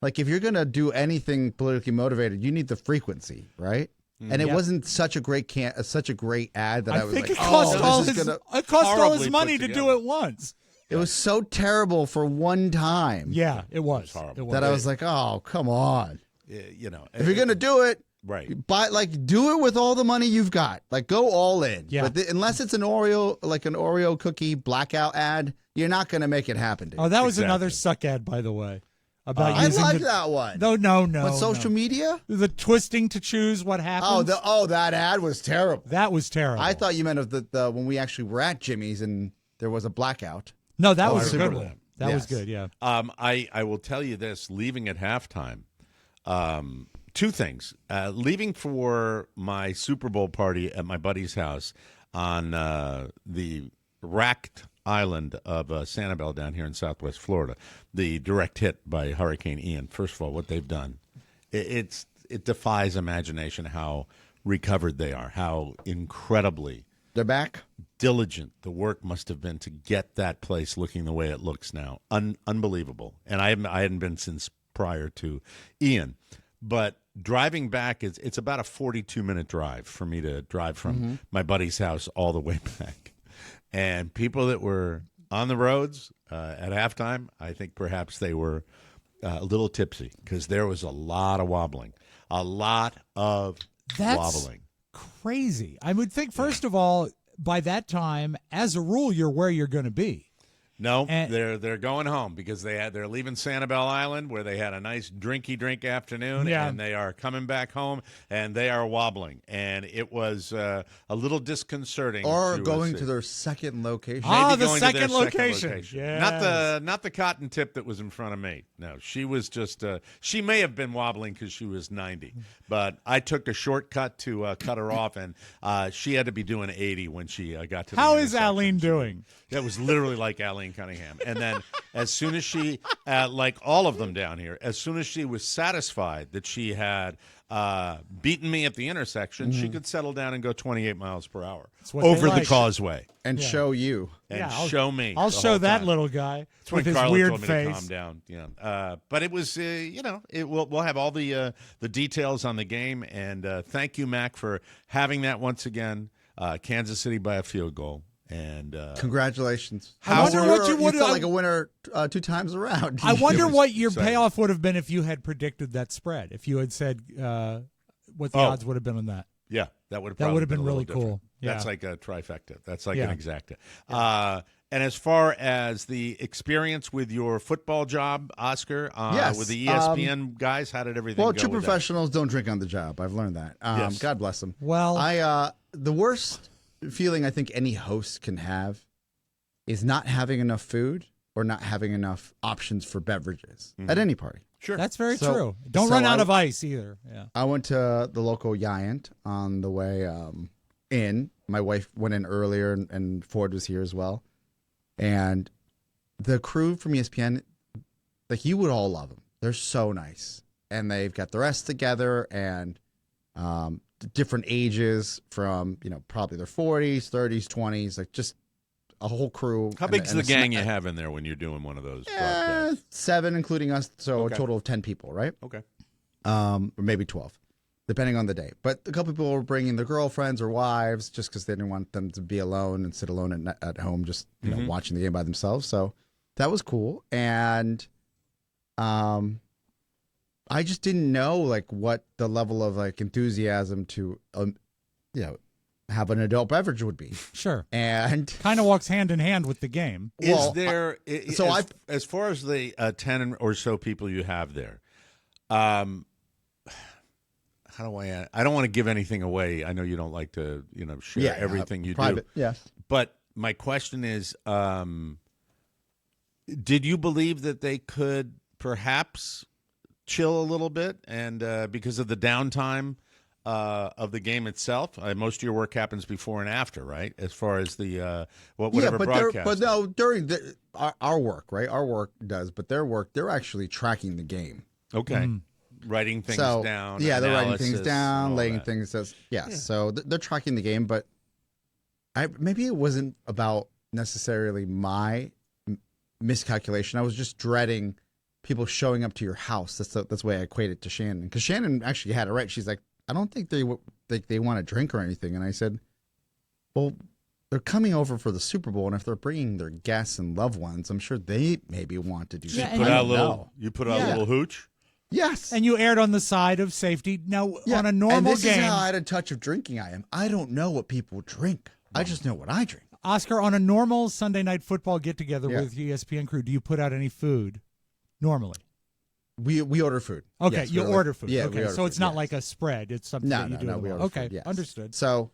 Like, if you're gonna do anything politically motivated, you need the frequency, right? And it wasn't such a great ad that I was think like, it cost all this is his gonna. it cost all horribly his put money to do together. it once. It was so terrible for one time. Yeah, it was. horrible. It was. That I was like, oh, come on. If you're if gonna do it, right. do it with all the money you've got. Like, go all in. Yeah. But unless it's an Oreo cookie blackout ad, you're not gonna make it happen. Dude. Oh, that was Exactly. another suck ad, by the way. About I using like that one. No. What, social media? The twisting to choose what happens. That ad was terrible. That was terrible. I thought you meant of the when we actually were at Jimmy's and there was a blackout. No, that Oh, was I a good remember one. that. That was Yes. good. Yeah. I will tell you this: leaving at halftime, two things. Leaving for my Super Bowl party at my buddy's house on the racked island of Sanibel down here in Southwest Florida, the direct hit by Hurricane Ian. First of all, what they've done, it defies imagination how recovered they are, how incredibly They're back. diligent the work must have been to get that place looking the way it looks now. Unbelievable. And I hadn't been since prior to Ian. But driving back, it's about a 42-minute drive for me to drive from my buddy's house all the way back. And people that were on the roads at halftime, I think perhaps they were a little tipsy because there was a lot of wobbling. A lot of wobbling. Crazy. I would think, first of all, by that time, as a rule, you're where you're going to be. No, And- they're going home because they're leaving Sanibel Island where they had a nice drinky afternoon, Yeah. and they are coming back home and they are wobbling, and it was a little disconcerting. Or to going see. to their second location. Ah, Maybe the going to their second location. Yes. Not the cotton tip that was in front of me. No, she was just she may have been wobbling because she was 90, but I took a shortcut to cut her off, and she had to be doing 80 when she got to. How the is intersection. Aline doing? That was literally like Aline Cunningham. And then as soon as she, like all of them down here, as soon as she was satisfied that she had beaten me at the intersection, she could settle down and go 28 miles per hour what they over the like. causeway And show you. and I'll- show me. I'll the show whole that time. little guy That's when with his Carla weird told me face. to calm down. Yeah, but it was, we'll have all the details on the game, and thank you, Mac, for having that once again. Kansas City by a field goal. And Congratulations. I wonder what you would- felt like a winner 2 times around. I wonder what your exciting. payoff would have been if you had predicted that spread. If you had said what the odds would have been on that. yeah, that would have That would have been a little really different. cool. Yeah. That's like a trifecta. That's like Yeah. an exacta. And as far as the experience with your football job, Oscar, Yes, with the ESPN guys, how did everything Well, go true with that? professionals don't drink on the job. I've learned that. Yes. God bless them. Well- the worst feeling I think any host can have is not having enough food or not having enough options for beverages at any party. Sure. That's very So- true. Don't so run out I- of ice either. Yeah. I went to the local Giant on the way in. My wife went in earlier, and Ford was here as well. And the crew from ESPN, like, you would all love them. They're so nice, and they've got the rest together, and different ages from probably their 40s, 30s, 20s, like just a whole crew. How big's the gang you have in there when you're doing one of those broadcasts? 7, including us, so Okay. a total of 10 people, right? Okay. Or maybe 12, depending on the day. But a couple people were bringing their girlfriends or wives just because they didn't want them to be alone and sit alone at home, just watching the game by themselves. So that was cool. And I just didn't know like what the level of like enthusiasm to have an adult beverage would be. Sure. And Kind of walks hand in hand with the game. Well, Is there so as far as the 10 or so people you have there, how do I don't want to give anything away. I know you don't like to share everything you private, do. Yes. But my question is, did you believe that they could perhaps chill a little bit, and because of the downtime of the game itself? Most of your work happens before and after, right? As far as the whatever broadcast. but no, during our work, right? Our work does, but their work, they're actually tracking the game. Okay. Writing things So down. yeah, they're writing things analysis, down, and all laying that. things. So they're tracking the game, but maybe it wasn't about necessarily my miscalculation. I was just dreading people showing up to your house. That's the way I equate it to Shannon, because Shannon actually had it right. She's like, I don't think they want to drink or anything, and I said, well, they're coming over for the Super Bowl, and if they're bringing their guests and loved ones, I'm sure they maybe want to do Yeah, something. and I don't know. You put out a Yeah. little hooch. Yes. And you aired on the side of safety. Now, on a normal and this game, is how out of touch of drinking I am. I don't know what people drink. I just know what I drink. Oscar, on a normal Sunday night football get-together Yeah. with ESPN crew, do you put out any food normally? We order food. Okay, Yes, we you order food. Yeah, we okay, order so it's food, not yes. like a spread. It's something No, that you do. we order okay, food, yes. understood. So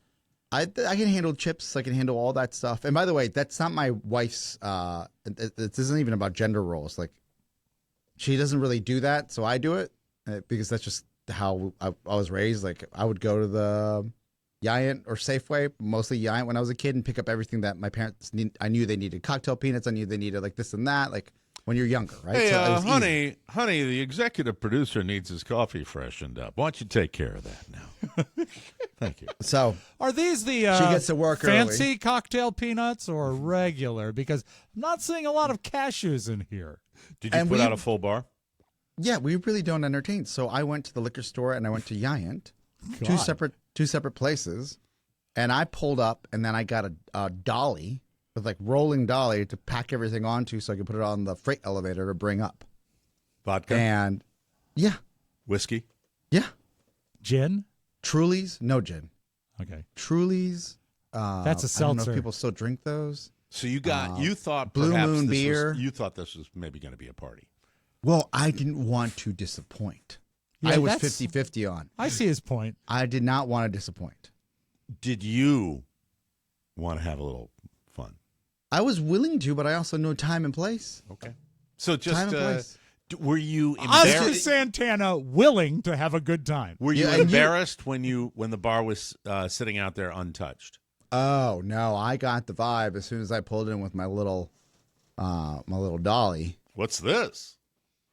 I can handle chips. I can handle all that stuff. And by the way, that's not my wife's. This isn't even about gender roles. Like, she doesn't really do that, so I do it because that's just how I was raised. Like, I would go to the Giant or Safeway, mostly Giant when I was a kid, and pick up everything that my parents need. I knew they needed cocktail peanuts. I knew they needed like this and that, like when you're younger, right? Hey, So it was honey, easy. honey, the executive producer needs his coffee freshened up. Why don't you take care of that now? Thank you. So Are these the she gets to work fancy early. cocktail peanuts or regular? Because I'm not seeing a lot of cashews in here. Did you And put we- out a full bar? Yeah, we really don't entertain. So I went to the liquor store and I went to Giant, two separate places, and I pulled up and then I got a dolly with like rolling dolly to pack everything onto so I could put it on the freight elevator to bring up. Vodka? And yeah, Whiskey? yeah, Gin? Trulies, no gin. Okay. Trulies. That's a I don't know seltzer. if people still drink those. So you got you thought Blue perhaps Moon this beer. Was, you thought this was maybe going to be a party. Well, I didn't want to disappoint. Yeah, I was that's- 50-50 on. I see his point. I did not want to disappoint. Did you want to have a little fun? I was willing to, but I also know time and place. Okay. So just Time and place. were you Oscar embarrassed? Santana willing to have a good time. Were you Yeah, and embarrassed when the bar was sitting out there untouched? Oh no, I got the vibe as soon as I pulled in with my little dolly. What's this?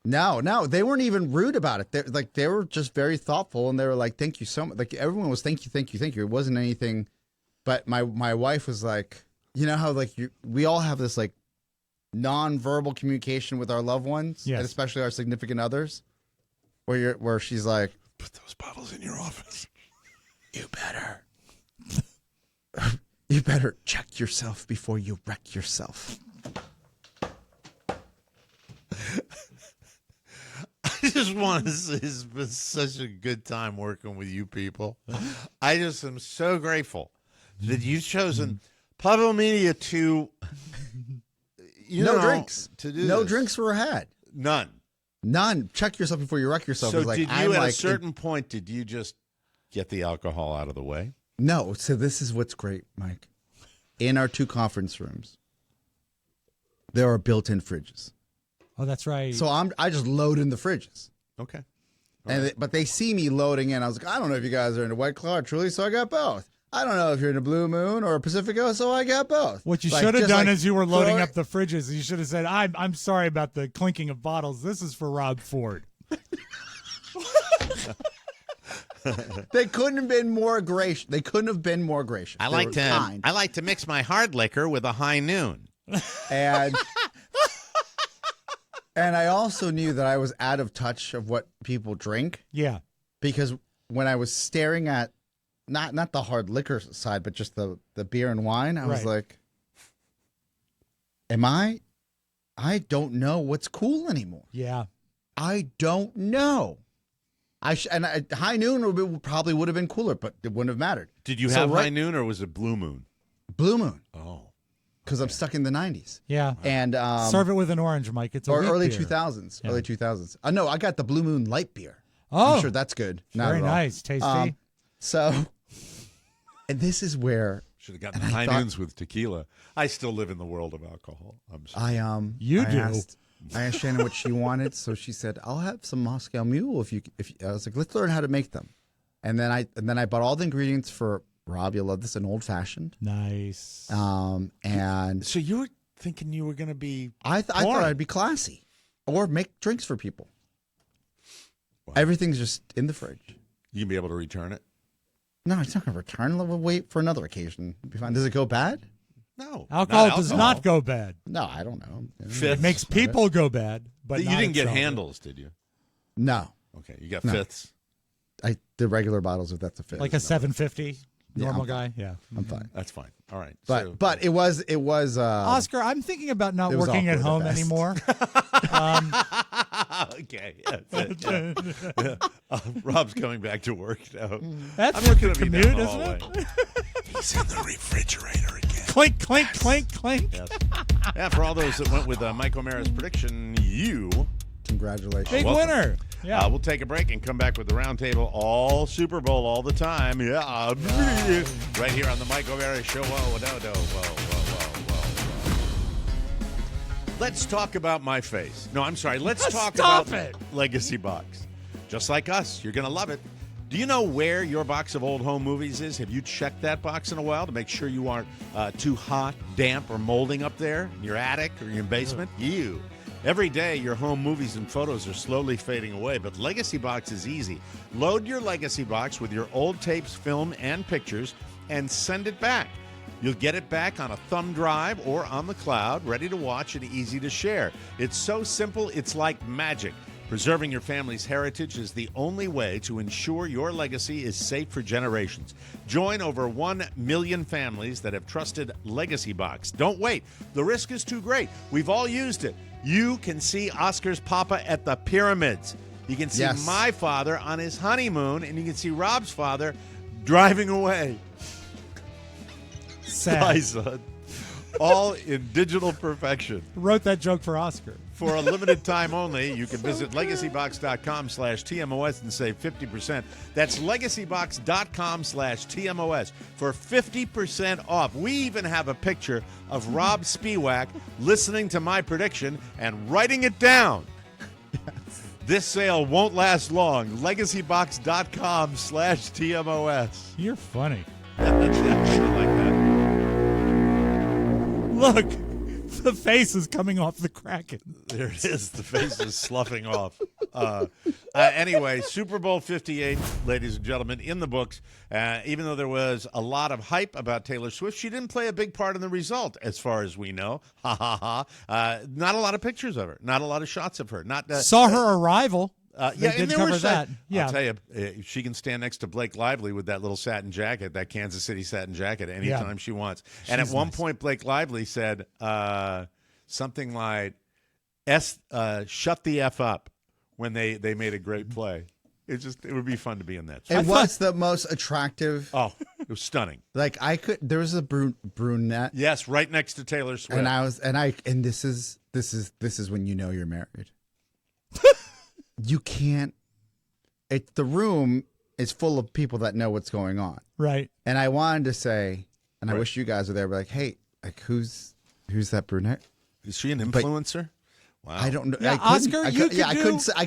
No, they weren't even rude about it. They were just very thoughtful, and they were like, "Thank you so much." Like everyone was, "Thank you, thank you, thank you." It wasn't anything, but my wife was like, you know how like we all have this like nonverbal communication with our loved ones, Yes. and especially our significant others, where she's like, Put those bottles in your office. you better check yourself before you wreck yourself. I just want to say it's been such a good time working with you people. I just am so grateful that you've chosen Pablo Media to No drinks. to do No this. drinks were had. None. Check yourself before you wreck yourself. So It's like, did you I'm at like, a certain point did you just get the alcohol out of the way? No. So this is what's great, Mike. In our 2 conference rooms, there are built-in fridges. Oh, that's right. So I just load in the fridges. Okay. But they see me loading in. I was like, I don't know if you guys are into White Claw or Truly, so I got both. I don't know if you're into Blue Moon or Pacifico, so I got both. What you Like, should have just done like is you were loading throw up the fridges. You should have said, I'm sorry about the clinking of bottles. This is for Rob Ford. They couldn't have been more gracious. They couldn't have been more gracious. They were kind. I like to mix my hard liquor with a high noon. And and I also knew that I was out of touch of what people drink Yeah. because when I was staring at not the hard liquor side, but just the beer and wine, I was Right. like, I don't know what's cool anymore. Yeah. I don't know. High Noon probably would have been cooler, but it wouldn't have mattered. Did you So have right- high noon or was it blue moon? Blue Moon, Oh. because I'm stuck in the 90s. Yeah. And Serve it with an orange, Mike. It's a or wheat early beer. 2000s. Yeah. Early 2000s. No, I got the Blue Moon light beer. Oh, I'm sure that's good. Not very at all. nice. Tasty. So, and this is where Should have gotten And I high thought- noons with tequila. I still live in the world of alcohol. I'm sorry. You I do. I asked Shannon what she wanted, so she said, "I'll have some Moscow Mule if I was like, let's learn how to make them, and then I bought all the ingredients for Rob. You'll love this, an old fashioned. Nice. And So you were thinking you were going to be I thought pouring. I'd be classy, or make drinks for people. Wow. Everything's just in the fridge. You can be able to return it? No, it's not going to return. We'll wait for another occasion. It'll be fine. Does it go bad? No. Alcohol not does alcohol. not go bad. No, I don't know. Fifths. It makes people go bad, but You not didn't get itself. handles, did you? No, Okay, you got No. fifths. the regular bottles if that's a fit. Like a 750 Yeah, normal I'm guy. Yeah. I'm fine. That's fine. All right. But it was Oscar, I'm thinking about not it was working at awkward home at best. anymore. okay. Yeah. Rob's coming back to work now. That's I'm looking the at me commute, down the isn't hallway. it? He's in the refrigerator again. Clink, clink, clink, clink. Yes. Yeah, for all those that went with Mike O'Mara's prediction, you. Congratulations. Big welcome. winner. Yeah. We'll take a break and come back with the roundtable all Super Bowl all the time. Yeah. Right here on the Mike O'Mara Show. Whoa. Let's talk about my face. No, I'm sorry. Let's talk Stop about it. Legacybox. Just like us, you're going to love it. Do you know where your box of old home movies is? Have you checked that box in a while to make sure you aren't too hot, damp, or molding up there in your attic or your basement? You. Every day, your home movies and photos are slowly fading away, but Legacybox is easy. Load your Legacybox with your old tapes, film, and pictures, and send it back. You'll get it back on a thumb drive or on the cloud, ready to watch and easy to share. It's so simple, it's like magic. Preserving your family's heritage is the only way to ensure your legacy is safe for generations. Join over 1 million families that have trusted Legacybox. Don't wait. The risk is too great. We've all used it. You can see Oscar's papa at the pyramids. You can see my father on his honeymoon, and you can see Rob's father driving away. Sad. Bye, son. All in digital perfection. Wrote that joke for Oscar. For a limited time only, you can visit legacybox.com/TMOS and save 50%. That's legacybox.com/TMOS for 50% off. We even have a picture of Rob Spiewak listening to my prediction and writing it down. This sale won't last long. Legacybox.com/TMOS. You're funny. I like that. Look, the face is coming off the Kraken. There it is. The face is sloughing off. Anyway, Super Bowl 58, ladies and gentlemen, in the books. Even though there was a lot of hype about Taylor Swift, she didn't play a big part in the result, as far as we know. Ha, ha, ha. Not a lot of pictures of her. Not a lot of shots of her. Saw her arrival. Yeah, did and there cover were that. Yeah. I'll tell you, she can stand next to Blake Lively with that little satin jacket, that Kansas City satin jacket, anytime she wants. And at one point, Blake Lively said something like, shut the F up, when they made a great play. It would be fun to be in that. It was the most attractive. Oh, it was stunning. Like there was a brunette. Yes, right next to Taylor Swift. And this is when you know you're married. You can't. The room is full of people that know what's going on, right? And I wanted to say, and I wish you guys were there, but like, hey, like who's that brunette? Is she an influencer? Wow. I don't know. Yeah, Oscar, I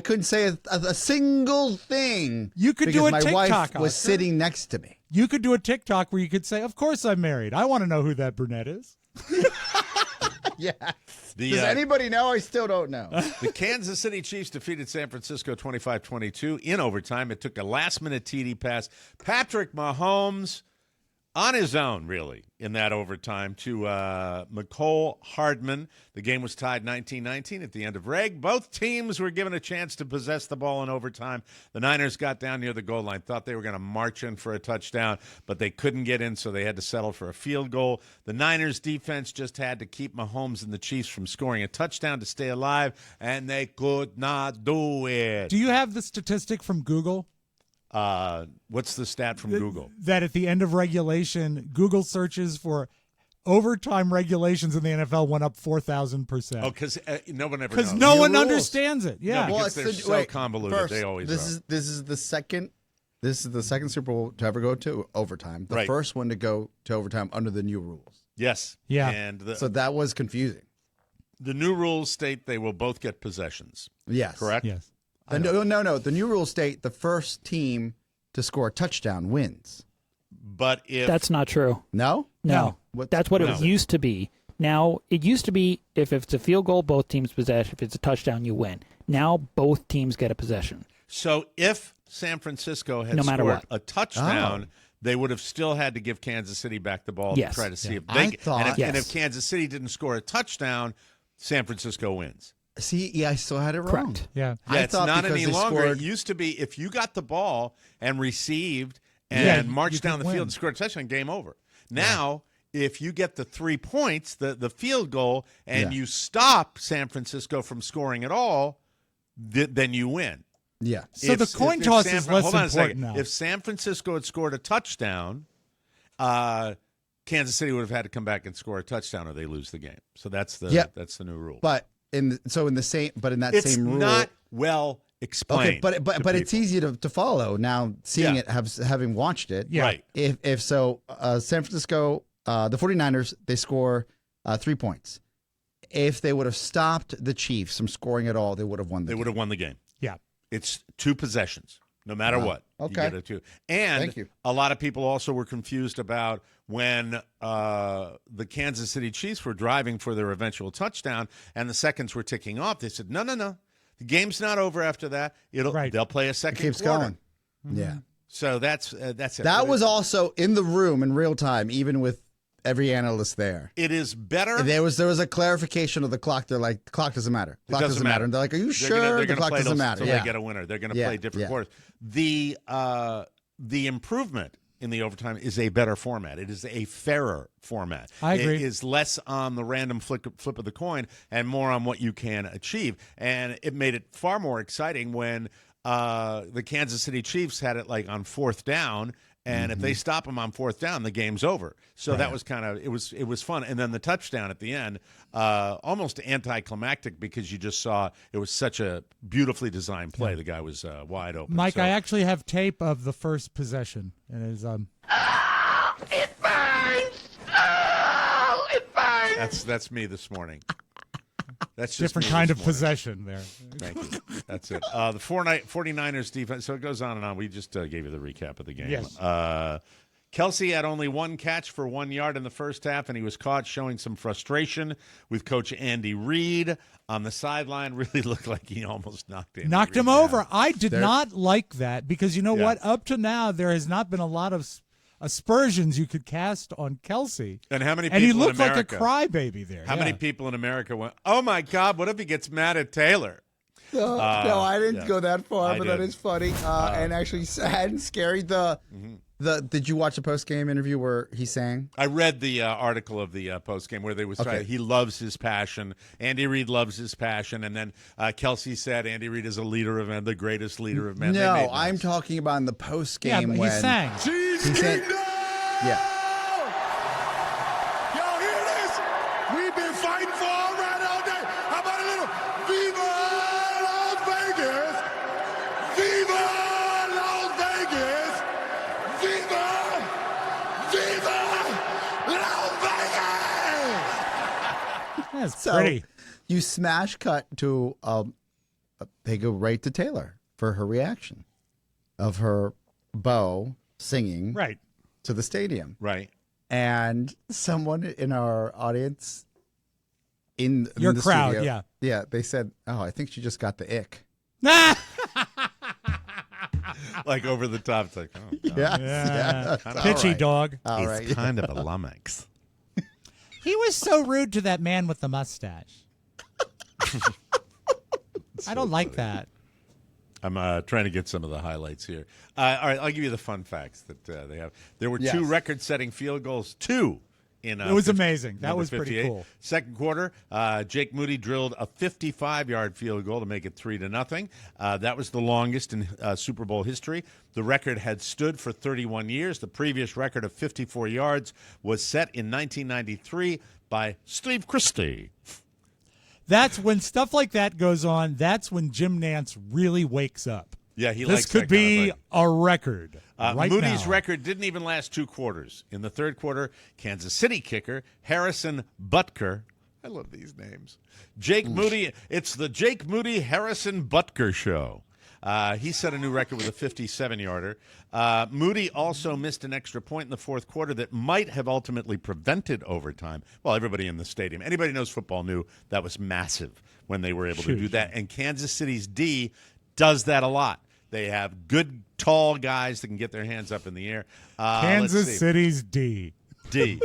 couldn't say a single thing. You could do a my TikTok, wife was Oscar. sitting next to me. You could do a TikTok where you could say, "Of course I'm married. I want to know who that brunette is." Yeah. Does anybody know? I still don't know. The Kansas City Chiefs defeated San Francisco 25-22 in overtime. It took a last-minute TD pass. Patrick Mahomes on his own, really, in that overtime to McCole Hardman. The game was tied 19-19 at the end of reg. Both teams were given a chance to possess the ball in overtime. The Niners got down near the goal line, thought they were going to march in for a touchdown, but they couldn't get in, so they had to settle for a field goal. The Niners defense just had to keep Mahomes and the Chiefs from scoring a touchdown to stay alive, and they could not do it. Do you have the statistic from Google? What's the stat from Google? That at the end of regulation, Google searches for overtime regulations in the NFL went up 4,000%. Oh, because no one ever knows. Because no one rules. understands it. Yeah. No, because they're so convoluted. First, they always are. This is the second Super Bowl to ever go to overtime. The Right. first one to go to overtime under the new rules. Yes. Yeah. And So that was confusing. the new rules state they will both get possessions. Yes. Correct? Yes. No. The new rules state the first team to score a touchdown wins. But if That's not true. No? No. That's what No. it used to be. Now, it used to be if it's a field goal, both teams possess. If it's a touchdown, you win. Now, both teams get a possession. so, if San Francisco had No matter scored what. a touchdown, they would have still had to give Kansas City back the ball Yes. to try to see if I they thought- and if Yes. Kansas City didn't score a touchdown, San Francisco wins. See, yeah, I still had it wrong. Correct. Yeah. Yeah, I it's thought not because any they longer. scored- It used to be if you got the ball and received and Yeah, marched you down could the field win. and scored a touchdown, game over. Now, if you get the 3 points, the field goal, and Yeah. you stop San Francisco from scoring at all, then you win. Yeah. So the coin toss San is Fran- less hold on a important second. now. If San Francisco had scored a touchdown, Kansas City would have had to come back and score a touchdown, or they lose the game. So that's the new rule. But in that it's same rule, not well explained. okay. to But it's people. easy to follow now. Seeing Yeah. it, having watched it. Yeah. Right. If so, San Francisco, the 49ers, they score 3 points. If they would have stopped the Chiefs from scoring at all, they would have won. They would have won the game. Yeah. It's 2 possessions, No matter what. Okay. You get a 2. And Thank you. a lot of people also were confused about when the Kansas City Chiefs were driving for their eventual touchdown and the seconds were ticking off. They said, no. The game's not over after that. They'll play a second It keeps quarter. going. Yeah. So that's it. That was also in the room in real time, even with every analyst there. It is better. There was a clarification of the clock. They're like, the clock doesn't matter. Clock doesn't matter. And they're like, are you sure the clock doesn't matter? Until they get a winner. They're going to play different quarters. The improvement in the overtime is a better format. It is a fairer format. I agree. It is less on the random flip of the coin and more on what you can achieve. And it made it far more exciting when the Kansas City Chiefs had it like on 4th down. And if they stop them on 4th down, the game's over. So that was kind of it was fun. And then the touchdown at the end, almost anticlimactic because you just saw it was such a beautifully designed play. The guy was wide open. Mike, So- I actually have tape of the first possession. And it is It burns! Oh, it burns! That's me this morning. That's just different me kind this of morning. possession there. Thank you. That's it. The 49ers defense. So it goes on and on. We just gave you the recap of the game. Yes. Kelsey had only 1 catch for 1 yard in the first half, and he was caught showing some frustration with Coach Andy Reid on the sideline. Really looked like he almost knocked him Over. I did not like that because you know Yeah. what? Up to now, there has not been a lot of aspersions you could cast on Kelsey. And how many people And he in looked like a America- crybaby there. How many people in America went, oh, my God, what if he gets mad at Taylor? No, I didn't go that far, I but that did. is funny and actually sad and scary. Did you watch the post game interview where he sang? I read the article of the post game where they was trying. He loves his passion. Andy Reid loves his passion, and then Kelsey said Andy Reid is a leader of men, the greatest leader of men. They No, made I'm noise. talking about in the post Yeah, game but when he sang. He sang. Yeah. Y'all hear this? We've been fighting for all right all day. How about a little Viva Las Vegas? Viva Las Vegas! Viva Las Vegas! That's So pretty. you smash cut to they go right to Taylor for her reaction of her beau singing Right. to the stadium. Right. And someone in our audience in Your the crowd, studio, yeah, they said, "Oh, I think she just got the ick." Like over the top. It's like, oh, God. Yeah. Kinda Pitchy all right. dog. All right. He's kind of a lummox. He was so rude to that man with the mustache. I don't like that. I'm trying to get some of the highlights here. All right, I'll give you the fun facts that they have. There were Yes. 2 record-setting field goals. 2 in. It was amazing. That number was pretty 58. cool. Second quarter, Jake Moody drilled a 55-yard field goal to make it 3-0. That was the longest in Super Bowl history. The record had stood for 31 years. The previous record of 54 yards was set in 1993 by Steve Christie. That's when stuff like that goes on. That's when Jim Nantz really wakes up. Yeah, he This likes could that kind of be thing. a record. Right Moody's now. record didn't even last 2 quarters. In the third quarter, Kansas City kicker Harrison Butker. I love these names. Jake Moody. It's the Jake Moody Harrison Butker show. He set a new record with a 57-yarder. Moody also missed an extra point in the fourth quarter that might have ultimately prevented overtime. Well, everybody in the stadium, anybody who knows football knew that was massive when they were able to do that. And Kansas City's D does that a lot. They have good, tall guys that can get their hands up in the air. Let's Kansas see. City's D. D.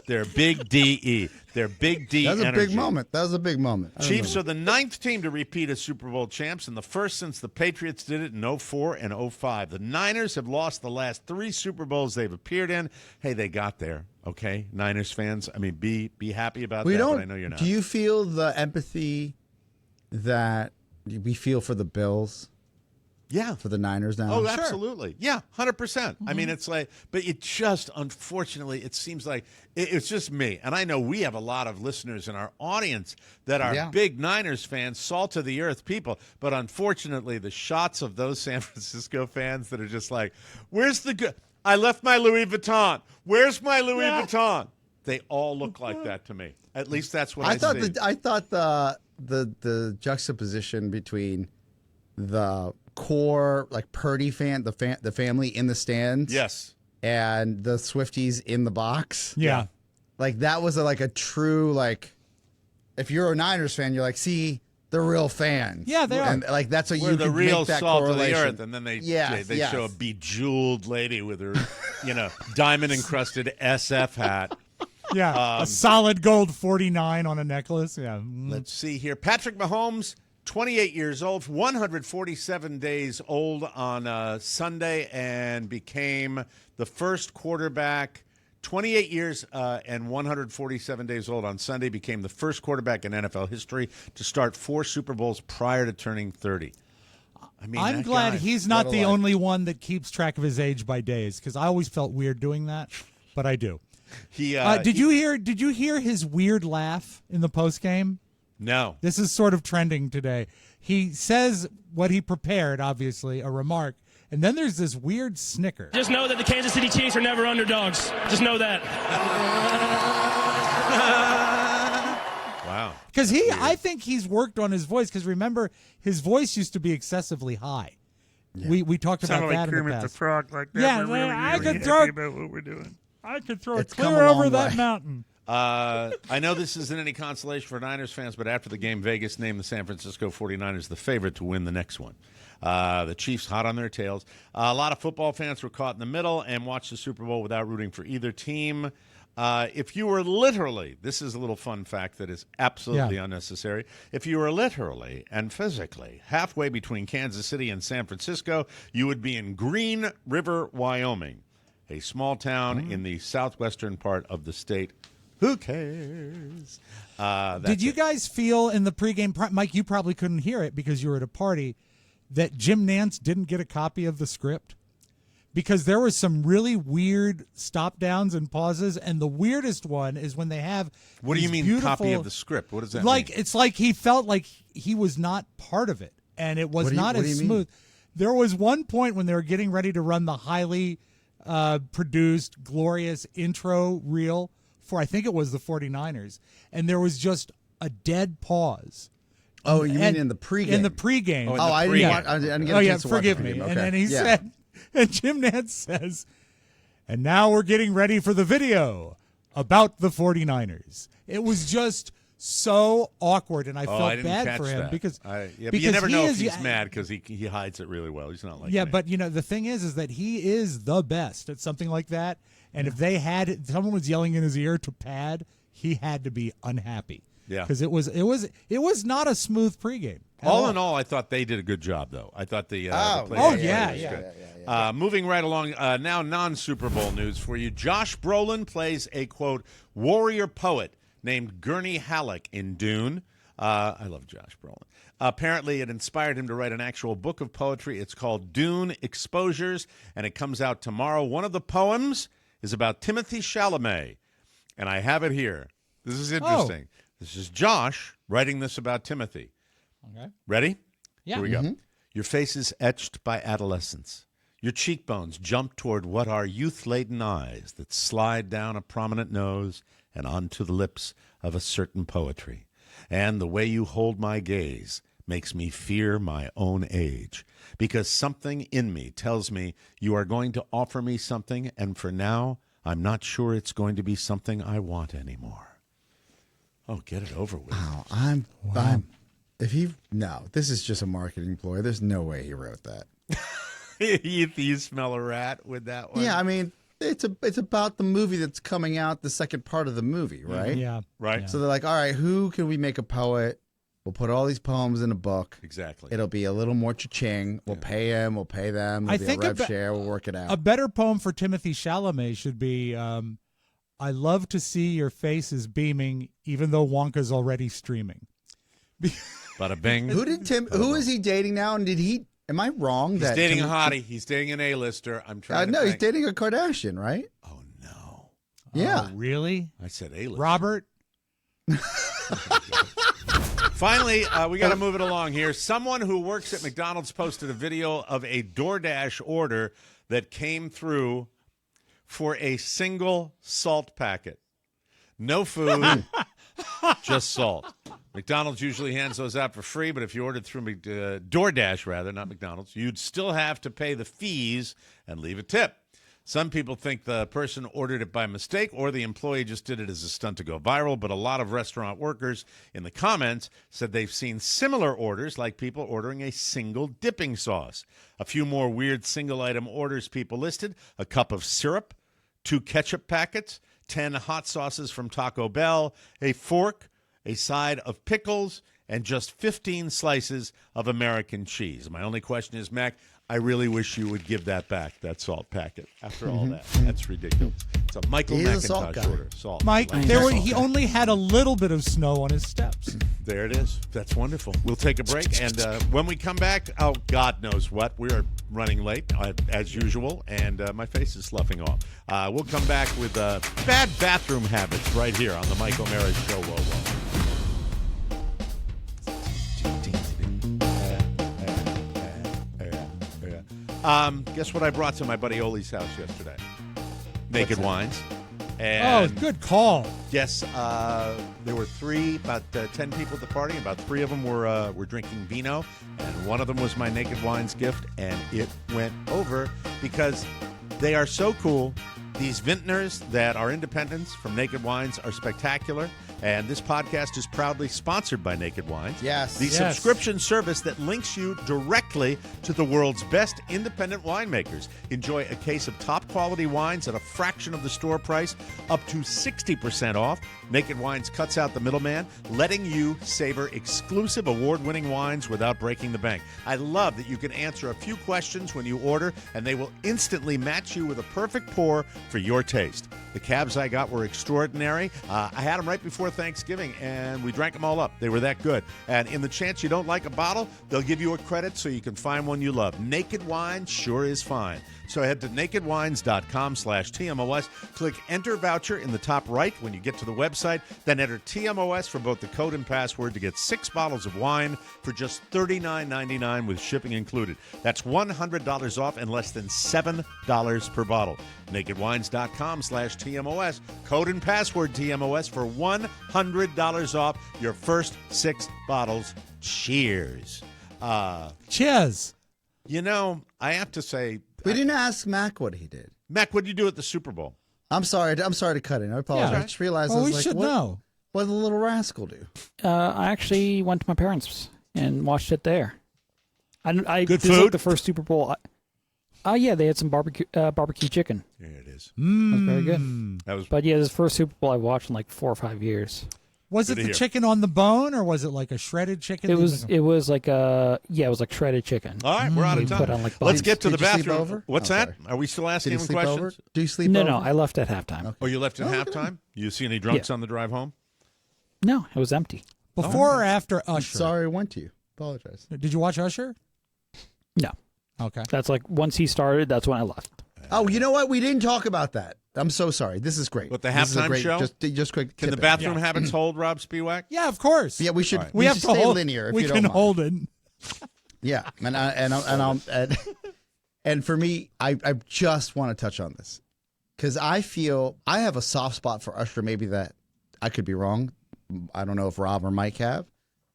They're big D-E. They're big D That was a energy. big moment. That was a big moment. I Chiefs remember. are the 9th team to repeat as Super Bowl champs and the first since the Patriots did it in 04 and 05. The Niners have lost the last 3 Super Bowls they've appeared in. Hey, they got there, okay? Niners fans, I mean, be happy about that, but I know you're not. Do you feel the empathy that we feel for the Bills, Yeah. for the Niners now? Oh, absolutely. Yeah, 100%. I mean, it's like, but it just, unfortunately, it seems like it's just me. And I know we have a lot of listeners in our audience that are big Niners fans, salt of the earth people. But unfortunately, the shots of those San Francisco fans that are just like, where's the good? I left my Louis Vuitton. Where's my Louis Vuitton? They all look like that to me. At least that's what I thought see. I thought the juxtaposition between the core like Purdy the family in the stands. Yes. And the Swifties in the box. Yeah. Like that was a true, like, if you're a Niners fan, you're like, see, they're real fans. Yeah, they are. And like that's what We're you the can real make that salt of the correlation. earth, and then they Yes, yes. show a bejeweled lady with her, diamond encrusted SF hat. Yeah, a solid gold 49 on a necklace. Yeah. Let's see here. Patrick Mahomes, 28 years old, 147 days old on Sunday, and became the first quarterback. 28 years and 147 days old on Sunday, became the first quarterback in NFL history to start 4 Super Bowls prior to turning 30. I mean, I'm glad he's not the only one that keeps track of his age by days, because I always felt weird doing that, but I do. Did you hear his weird laugh in the postgame? No. This is sort of trending today. He says what he prepared, obviously, a remark, and then there's this weird snicker. Just know that the Kansas City Chiefs are never underdogs. Just know that. Wow. Because I think he's worked on his voice, because remember, his voice used to be excessively high. Yeah. We talked about that in the past. The Frog like that. Yeah, we're I really could throw happy about what we're doing. I could throw It's it come clear a over long that way. mountain. I know this isn't any consolation for Niners fans, but after the game, Vegas named the San Francisco 49ers the favorite to win the next one. The Chiefs hot on their tails. A lot of football fans were caught in the middle and watched the Super Bowl without rooting for either team. If you were literally, this is a little fun fact that is absolutely unnecessary. If you were literally and physically halfway between Kansas City and San Francisco, you would be in Green River, Wyoming, a small town in the southwestern part of the state. Who cares? Did you guys feel in the pregame, Mike, you probably couldn't hear it because you were at a party, that Jim Nantz didn't get a copy of the script? Because there was some really weird stop downs and pauses, and the weirdest one is when they have What do you mean, copy of the script? What does that mean? It's like he felt like he was not part of it, and it was not as smooth. There was one point when they were getting ready to run the highly produced, glorious intro reel for, I think it was the 49ers, and there was just a dead pause. Oh, you mean in the pregame? In the pregame. I didn't get a chance to watch forgive the me. pregame. Okay. And then he said, and Jim Nantz says, and now we're getting ready for the video about the 49ers. It was just so awkward, and I felt bad for him because but you never know if he's mad because he hides it really well. He's not like me. But the thing is that he is the best at something like that. And if someone was yelling in his ear to pad, he had to be unhappy. Yeah, because it was not a smooth pregame. All in all, I thought they did a good job, though. I thought the moving right along, now non-Super Bowl news for you. Josh Brolin plays a, quote, warrior poet named Gurney Halleck in Dune. I love Josh Brolin. Apparently, it inspired him to write an actual book of poetry. It's called Dune Exposures, and it comes out tomorrow. One of the poems is about Timothée Chalamet, and I have it here. This is interesting. This is Josh writing this about Timothy. Okay. Ready? Yeah. Here we go. Your face is etched by adolescence. Your cheekbones jump toward what are youth-laden eyes that slide down a prominent nose and onto the lips of a certain poetry. And the way you hold my gaze makes me fear my own age, because something in me tells me you are going to offer me something, and for now, I'm not sure it's going to be something I want anymore. Oh, get it over with. Wow, this is just a marketing ploy. There's no way he wrote that. you smell a rat with that one? Yeah, I mean, it's about the movie that's coming out, the second part of the movie, right? Yeah. Right. So they're like, all right, who can we make a poet? We'll put all these poems in a book. Exactly. It'll be a little more cha-ching. We'll pay him. We'll pay them. There'll be a rev share. We'll work it out. A better poem for Timothée Chalamet should be, I love to see your face is beaming, even though Wonka's already streaming. Bada bing. Who is he dating now? And am I wrong? He's dating a hottie. He's dating an A-lister. I'm trying to No, he's dating a Kardashian, right? Oh, no. Yeah. Oh, really? I said A-lister. Robert? Finally, we got to move it along here. Someone who works at McDonald's posted a video of a DoorDash order that came through for a single salt packet. No food, just salt. McDonald's usually hands those out for free, but if you ordered through DoorDash, rather, not McDonald's, you'd still have to pay the fees and leave a tip. Some people think the person ordered it by mistake or the employee just did it as a stunt to go viral, but a lot of restaurant workers in the comments said they've seen similar orders, like people ordering a single dipping sauce. A few more weird single-item orders people listed: a cup of syrup, 2 ketchup packets, 10 hot sauces from Taco Bell, a fork, a side of pickles, and just 15 slices of American cheese. My only question is, Mac, I really wish you would give that back, that salt packet, after all that. That's ridiculous. It's a Michael He is a salt McIntosh guy. order. Salt. Mike, Salt. he only had a little bit of snow on his steps. There it is. That's wonderful. We'll take a break, and when we come back, oh, God knows what. We are running late, as usual, and my face is sloughing off. We'll come back with bad bathroom habits right here on the Mike O'Mara Show. Whoa, whoa. Guess what I brought to my buddy Oli's house yesterday? Naked Wines. And good call. yes, there were about 10 people at the party. About 3 of them were drinking vino, and one of them was my Naked Wines gift, and it went over because they are so cool. These vintners that are independents from Naked Wines are spectacular, and this podcast is proudly sponsored by Naked Wines. Yes. The Yes. subscription service that links you directly to the world's best independent winemakers. Enjoy a case of top-quality wines at a fraction of the store price, up to 60% off. Naked Wines cuts out the middleman, letting you savor exclusive award-winning wines without breaking the bank. I love that you can answer a few questions when you order, and they will instantly match you with a perfect pour for your taste. The cabs I got were extraordinary. I had them right before Thanksgiving, and we drank them all up. They were that good. And in the chance you don't like a bottle, they'll give you a credit so you can find one you love. Naked Wine sure is fine. So head to nakedwines.com/TMOS. Click Enter Voucher in the top right when you get to the website. Then enter TMOS for both the code and password to get 6 bottles of wine for just $39.99 with shipping included. That's $100 off and less than $7 per bottle. nakedwines.com/TMOS. Code and password TMOS for $100 off your first 6 bottles. Cheers. Cheers. You know, I have to say, We didn't ask Mac what he did. Mac, what did you do at the Super Bowl? I'm sorry to cut in. I apologize. Yeah. I just realized Well, I was we like, should know. what did the little rascal do? I actually went to my parents and watched it there. I Good this was food? the first Super Bowl. Yeah, they had some barbecue chicken. There it is. It was very good. That was But yeah, this is the first Super Bowl I watched in like 4 or 5 years. Was Good it to the hear. chicken on the bone, or was it like a shredded chicken? It was like shredded chicken. all right. We're out of We time. put on, like, Let's buns. get to the Did you sleep bathroom. over? What's Oh, that? sorry. Are we still Did asking you him sleep questions? over? Do you sleep No, over? no, I left at halftime. Okay. Oh, you left in halftime? You see any drunks on the drive home? No, it was empty. before or after Usher? Sorry, I went to you. Apologize. Did you watch Usher? No, Okay. that's like once he started, that's when I left. Oh, you know what? We didn't talk about that. I'm so sorry. This is great. What, the This is a halftime great- show? Just quick. Can the tidbit. bathroom habits hold, Rob Spiewak? Yeah, of course. Yeah, we should. All right. we have should to stay hold linear. If we you can don't mind. hold it. Yeah, and for me, I just want to touch on this because I feel I have a soft spot for Usher. Maybe that I could be wrong. I don't know if Rob or Mike have.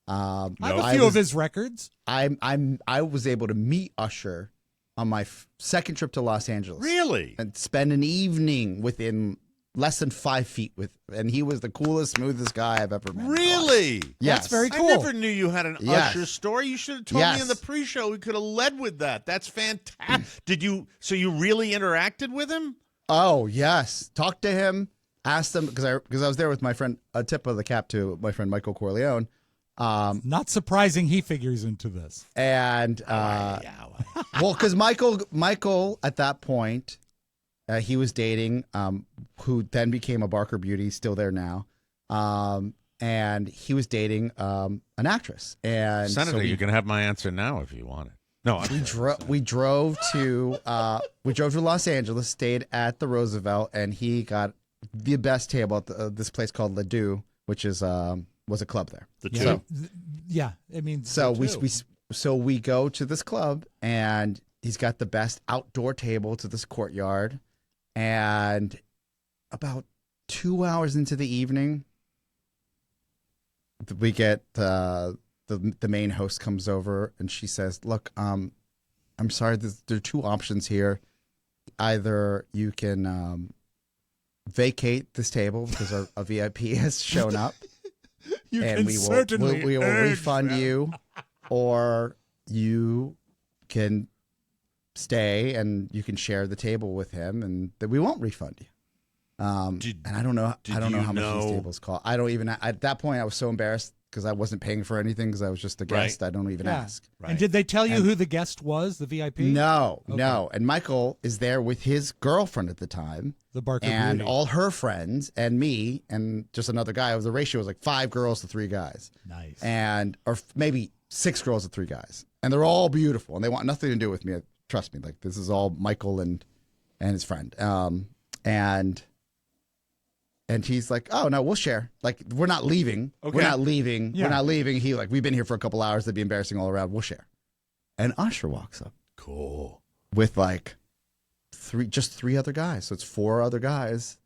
I have a few of his records. I was able to meet Usher on my second trip to Los Angeles. Really? And spend an evening within less than 5 feet and he was the coolest, smoothest guy I've ever met. in my life. Really? Yes. That's very I cool. never knew you had an Yes. Usher story. You should have told me in the pre-show. We could have led with that. That's fantastic. So you really interacted with him? Oh yes, talked to him, asked him because I was there with my friend. A tip of the cap to my friend Michael Corleone, Not surprising he figures into this. and well, because Michael at that point, he was dating, who then became a Barker Beauty, still there now, and he was dating an actress. And Senator, so you can have my answer now if you want it. No, we drove to Los Angeles, stayed at the Roosevelt, and he got the best table at this place called Ledoux, which is was a club there. two. Yeah, I mean, So the two. we go to this club, and he's got the best outdoor table to this courtyard, and about 2 hours into the evening, we get the main host comes over and she says, "Look, I'm sorry. There are two options here. Either you can vacate this table because a VIP has shown up, and we will refund you, or you can stay and you can share the table with him, and that we won't refund you." And I don't know how much these tables cost. I don't even at that point I was so embarrassed because I wasn't paying for anything because I was just a guest. Right. I don't even ask. Right. And did they tell you who the guest was, the VIP? No, Okay. no. And Michael is there with his girlfriend at the time, The Barker and Beauty. all her friends, and me, and just another guy. The ratio was like 5 girls to 3 guys. Nice. Or maybe 6 girls to 3 guys, and they're all beautiful, and they want nothing to do with me. Trust me, like this is all Michael and his friend. And he's like, "Oh no, we'll share. Like we're not leaving. Okay. We're not leaving. Yeah. We're not leaving." He like, "We've been here for a couple hours. That'd be embarrassing all around. We'll share." And Usher walks up Cool. with like 3 other guys. So it's 4 other guys.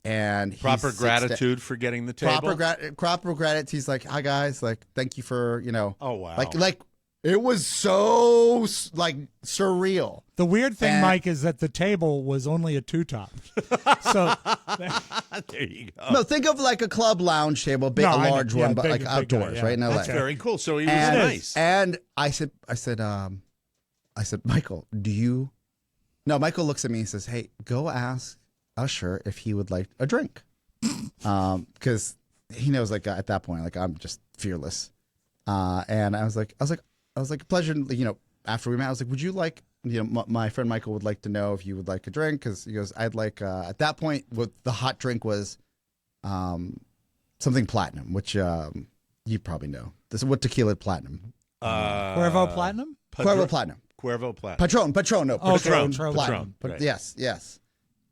And he Proper sits gratitude for getting the table. proper gratitude. He's like, "Hi guys, like thank you for Oh wow. like it was so like surreal." The weird thing, And- Mike, is that the table was only a 2-top. So there you go. No, think of like a club lounge table, No, I a know. large Yeah, one, but big- like big outdoors, guy, yeah. right in LA. That's very cool. So he was and, nice. And I said, "Michael, No, Michael looks at me and says, "Hey, go ask Usher if he would like a drink," because he knows like at that point, like I'm just fearless. And I was like, pleasure. After we met, I was like, "Would you like?" My friend Michael would like to know if you would like a drink, because he goes, "I'd like." At that point, what the hot drink was, something platinum, which you probably know. This is what tequila platinum. Cuervo Platinum? Cuervo Platinum. Cuervo Platinum. Patron, no, Oh, Patron, Patron. Platinum. Right. Yes.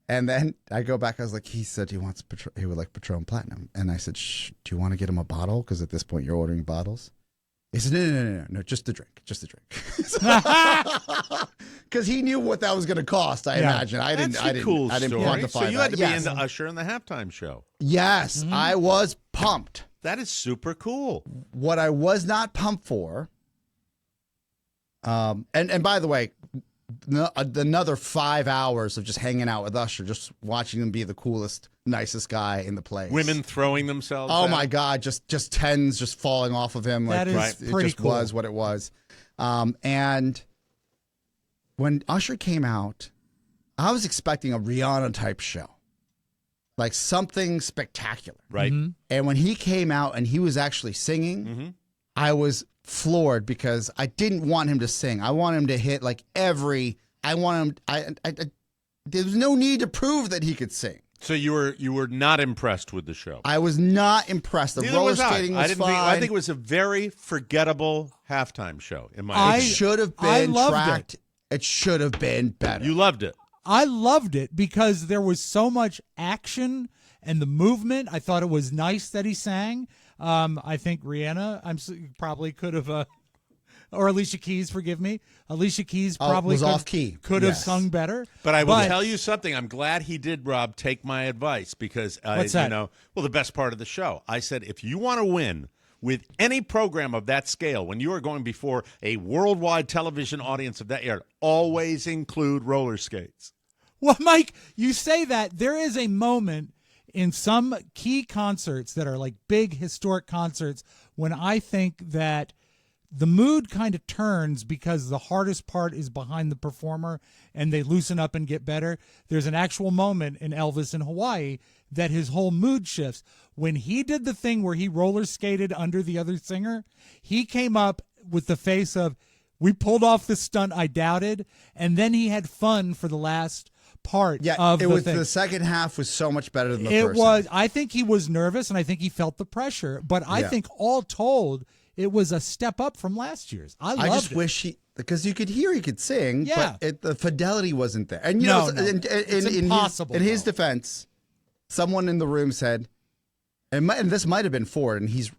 And then I go back. I was like, he said he would like Patron Platinum, and I said, "Shh, do you want to get him a bottle? Because at this point you're ordering bottles." He said, No, just the drink, because he knew what that was going to cost. I imagine. I didn't Cool quantify story. So you had to that. be into Usher in the halftime show. Yes, I was pumped. That is super cool. What I was not pumped for, and by the way, another 5 hours of just hanging out with Usher, just watching him be the coolest, nicest guy in the place. Women throwing themselves. Oh out. my God, just tens just falling off of him. That is it pretty just cool. was what it was. And when Usher came out, I was expecting a Rihanna type show, like something spectacular. Right. And when he came out and he was actually singing, I was floored because I didn't want him to sing. I want him to hit like every. I want him. There was no need to prove that he could sing. So you were not impressed with the show. I was not impressed. The Neither roller was I. skating was fine. I think it was a very forgettable halftime show. In my I- It opinion. should have I been loved tracked. It should have been better. You loved it. I loved it because there was so much action and the movement. I thought it was nice that he sang. I think Rihanna, probably could have, or Alicia Keys, forgive me. Alicia Keys probably was off key. Could have Yes. sung better. But I will tell you something. I'm glad he did, Rob, take my advice because, What's that? the best part of the show. I said, if you want to win with any program of that scale, when you are going before a worldwide television audience of that era, always include roller skates. Well, Mike, you say that. There is a moment in some key concerts that are like big historic concerts when I think that the mood kind of turns because the hardest part is behind the performer and they loosen up and get better. There's an actual moment in Elvis in Hawaii that his whole mood shifts. When he did the thing where he roller skated under the other singer, he came up with the face of, "We pulled off the stunt I doubted," and then he had fun for the last part of it the was thing. the second half was so much better than the It first. was. half. I think he was nervous, and I think he felt the pressure. But I Yeah. think all told, it was a step up from last year's. I loved I just it. wish because you could hear he could sing, Yeah. but the fidelity wasn't there. And you No, know, no. It's impossible, in his though. defense, someone in the room said, and this might have been Ford, and he's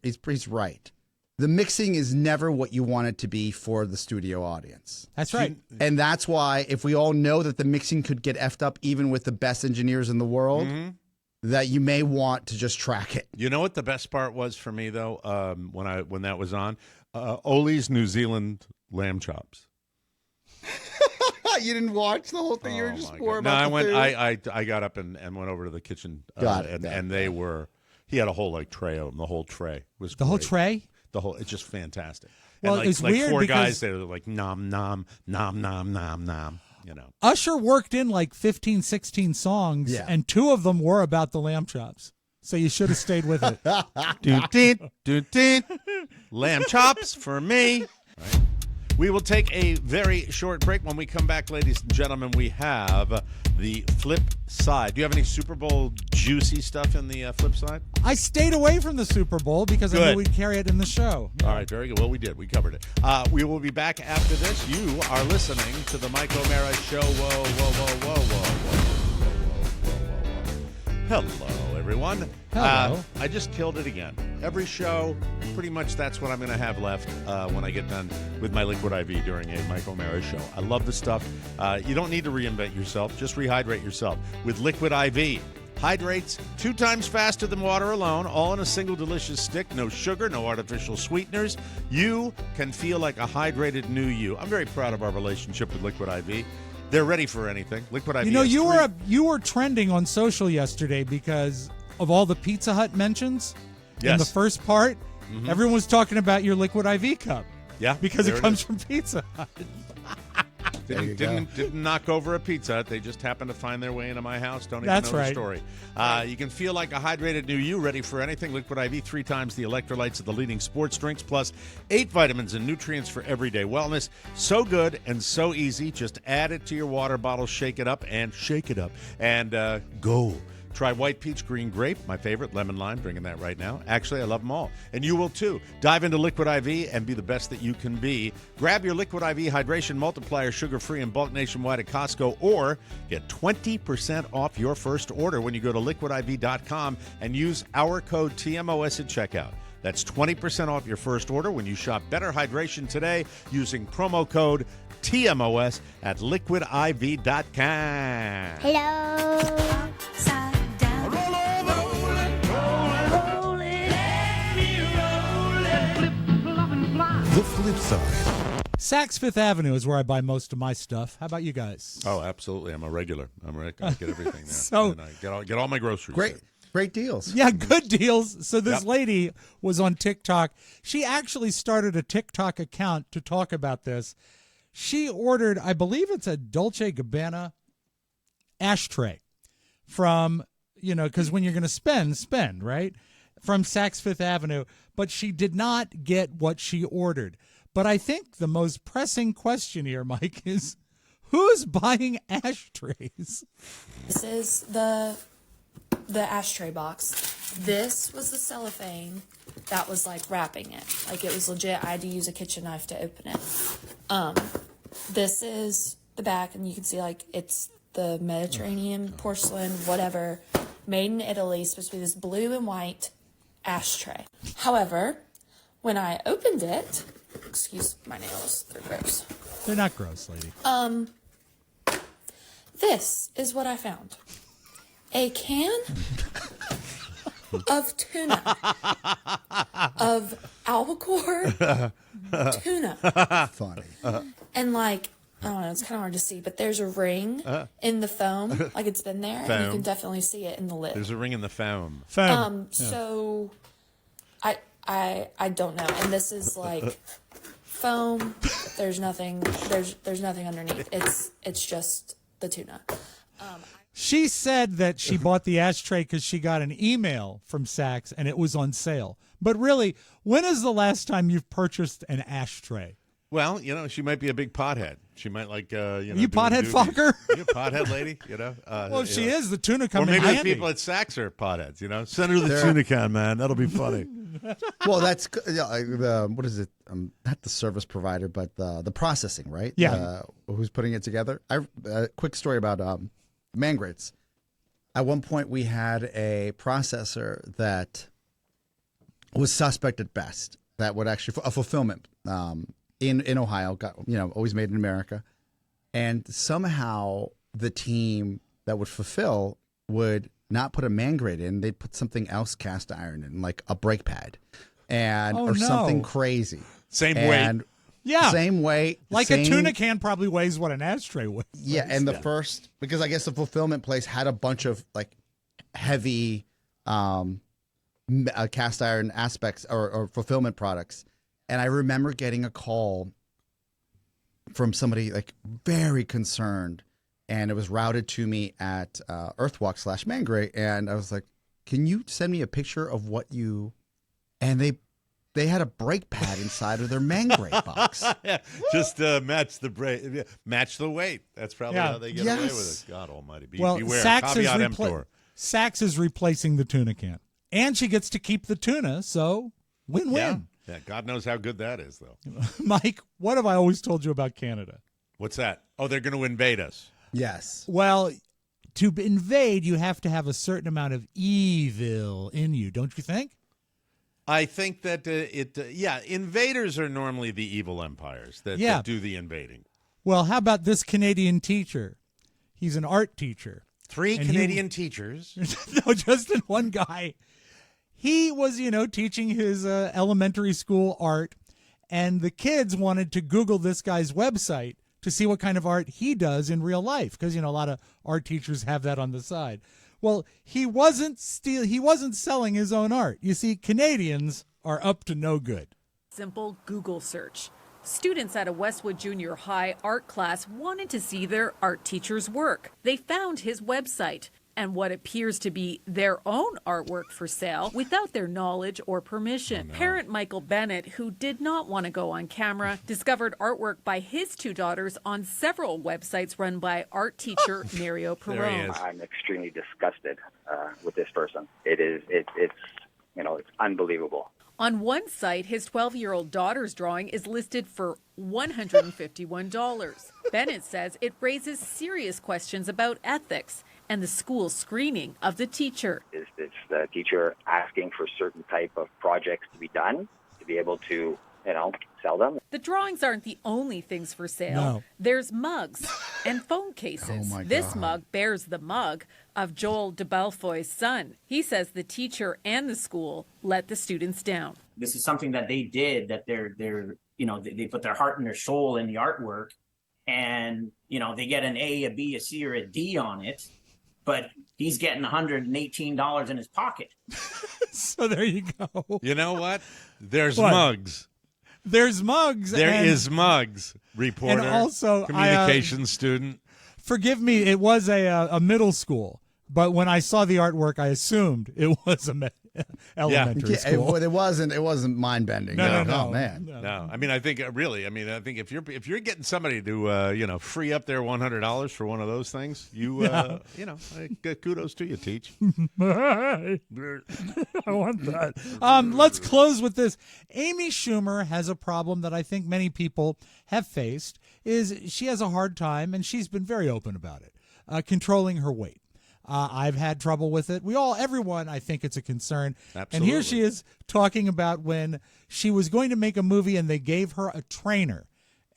right. The mixing is never what you want it to be for the studio audience. That's right. And that's why if we all know that the mixing could get effed up even with the best engineers in the world, that you may want to just track it. You know what the best part was for me though, when that was on, Oli's New Zealand lamb chops. You didn't watch the whole thing. You were just more about No, the food. I got up and went over to the kitchen, and they were. He had a whole tray of them. The whole tray was The whole tray? It's just fantastic. Well, and it's weird four because guys there, they're like nom nom nom nom nom nom. Usher worked in like 15, 16 songs, and 2 of them were about the lamb chops. So you should have stayed with it. Lamb chops for me. Right. We will take a very short break. When we come back, ladies and gentlemen, we have the flip side. Do you have any Super Bowl juicy stuff in the flip side? I stayed away from the Super Bowl because I knew we'd carry it in the show. All right, very good. Well, we did. We covered it. We will be back after this. You are listening to the Mike O'Mara Show. Whoa, whoa, whoa, whoa, whoa, whoa. Hello, everyone. Hello. I just killed it again. Every show, pretty much that's what I'm going to have left when I get done with my Liquid IV during a Mike O'Mara show. I love the stuff. You don't need to reinvent yourself. Just rehydrate yourself with Liquid IV. Hydrates 2 times faster than water alone, all in a single delicious stick. No sugar, no artificial sweeteners. You can feel like a hydrated new you. I'm very proud of our relationship with Liquid IV. They're ready for anything. Liquid IV. You know, you were trending on social yesterday because of all the Pizza Hut mentions in the first part. Mm-hmm. Everyone was talking about your Liquid IV cup. Yeah, because it comes from Pizza Hut. Didn't knock over a Pizza Hut. They just happened to find their way into my house. Don't even That's know right. the story. You can feel like a hydrated new you, ready for anything. Liquid IV, 3 times the electrolytes of the leading sports drinks, plus 8 vitamins and nutrients for everyday wellness. So good and so easy. Just add it to your water bottle, shake it up, and go. Try white peach, green grape, my favorite, lemon lime, drinking that right now. Actually, I love them all. And you will too. Dive into Liquid IV and be the best that you can be. Grab your Liquid IV Hydration Multiplier, sugar-free and bulk nationwide at Costco, or get 20% off your first order when you go to liquidiv.com and use our code TMOS at checkout. That's 20% off your first order when you shop Better Hydration today using promo code TMOS at liquidiv.com. Hello. The flip side. Saks Fifth Avenue is where I buy most of my stuff. How about you guys? Oh, absolutely. I'm a regular. I get everything there. So and I get all my groceries. Great deals. Yeah, good deals. So this lady was on TikTok. She actually started a TikTok account to talk about this. She ordered, I believe it's a Dolce & Gabbana ashtray from, because when you're going to spend, right? From Saks Fifth Avenue. But she did not get what she ordered. But I think the most pressing question here, Mike, is who's buying ashtrays? This is the ashtray box. This was the cellophane that was like wrapping it. Like it was legit. I had to use a kitchen knife to open it. This is the back, and you can see like it's the Mediterranean porcelain, whatever, made in Italy. It's supposed to be this blue and white ashtray. However, when I opened it, excuse my nails, they're gross. They're not gross, lady. This is what I found. A can of tuna. Of albacore tuna. Funny. And like, I don't know, it's kind of hard to see, but there's a ring in the foam. Like it's been there, and you can definitely see it in the lid. There's a ring in the foam. So I don't know. And this is like foam. There's nothing underneath. It's just the tuna. She said that she bought the ashtray because she got an email from Saks and it was on sale. But really, when is the last time you've purchased an ashtray? Well, she might be a big pothead. She might like, You pothead fucker? You pothead lady, Well, if she is, the tuna comes in handy. Or maybe the people at Saks are potheads, Send her the tuna can, man. That'll be funny. Well, that's what is it? Not the service provider, but the processing, right? Yeah. Who's putting it together? A quick story about Mangrates. At one point, we had a processor that was suspect at best. That would actually a fulfillment in Ohio, got always made in America, and somehow the team that would fulfill would not put a man grate in. They'd put something else cast iron in, like a brake pad, and or something crazy. Same weight. Yeah. Same weight. Like a tuna can probably weighs what an ashtray weighs. Yeah, and the first, because I guess the fulfillment place had a bunch of like heavy cast iron aspects or fulfillment products. And I remember getting a call from somebody like very concerned, and it was routed to me at Earthwalk / Mangray. And I was like, can you send me a picture of what you, and they had a brake pad inside of their Mangray box. Just match the brake, match the weight. That's probably how they get away with it. God almighty. Beware. Caveat emptor. Saks is replacing the tuna can. And she gets to keep the tuna, so win-win. Yeah, God knows how good that is, though. Mike, what have I always told you about Canada? What's that? Oh, they're going to invade us. Yes. Well, to invade, you have to have a certain amount of evil in you, don't you think? I think that invaders are normally the evil empires that do the invading. Well, how about this Canadian teacher? He's an art teacher. 3 Canadian teachers. No, just one guy. He was, teaching his elementary school art, and the kids wanted to Google this guy's website to see what kind of art he does in real life, because, a lot of art teachers have that on the side. Well, he wasn't selling his own art. You see, Canadians are up to no good. Simple Google search. Students at a Westwood Junior High art class wanted to see their art teacher's work. They found his website and what appears to be their own artwork for sale without their knowledge or permission. Oh, no. Parent Michael Bennett, who did not want to go on camera, discovered artwork by his 2 daughters on several websites run by art teacher Mario Perrone. I'm extremely disgusted with this person. It's unbelievable. On one site, his 12-year-old daughter's drawing is listed for $151. Bennett says it raises serious questions about ethics and the school's screening of the teacher. Is the teacher asking for certain type of projects to be done to be able to, sell them? The drawings aren't the only things for sale. No. There's mugs and phone cases. Oh my This God. mug bears the mug of Joel de Belfoy's son. He says the teacher and the school let the students down. This is something that they did, that they put their heart and their soul in the artwork, and they get an A, a B, a C, or a D on it, but he's getting $118 in his pocket. So there you go. You know what? There's What? mugs. There's mugs. There is mugs. Reporter, And also, communications student. Forgive me, it was a middle school, but when I saw the artwork, I assumed it was elementary school. It wasn't mind bending. No. Oh man. No, I mean, I think if you're getting somebody to free up their $100 for one of those things, kudos to you, Teach. I want that. Let's close with this. Amy Schumer has a problem that I think many people have faced. Is she has a hard time, and she's been very open about it, controlling her weight. I've had trouble with it. Everyone, I think it's a concern. Absolutely. And here she is talking about when she was going to make a movie and they gave her a trainer,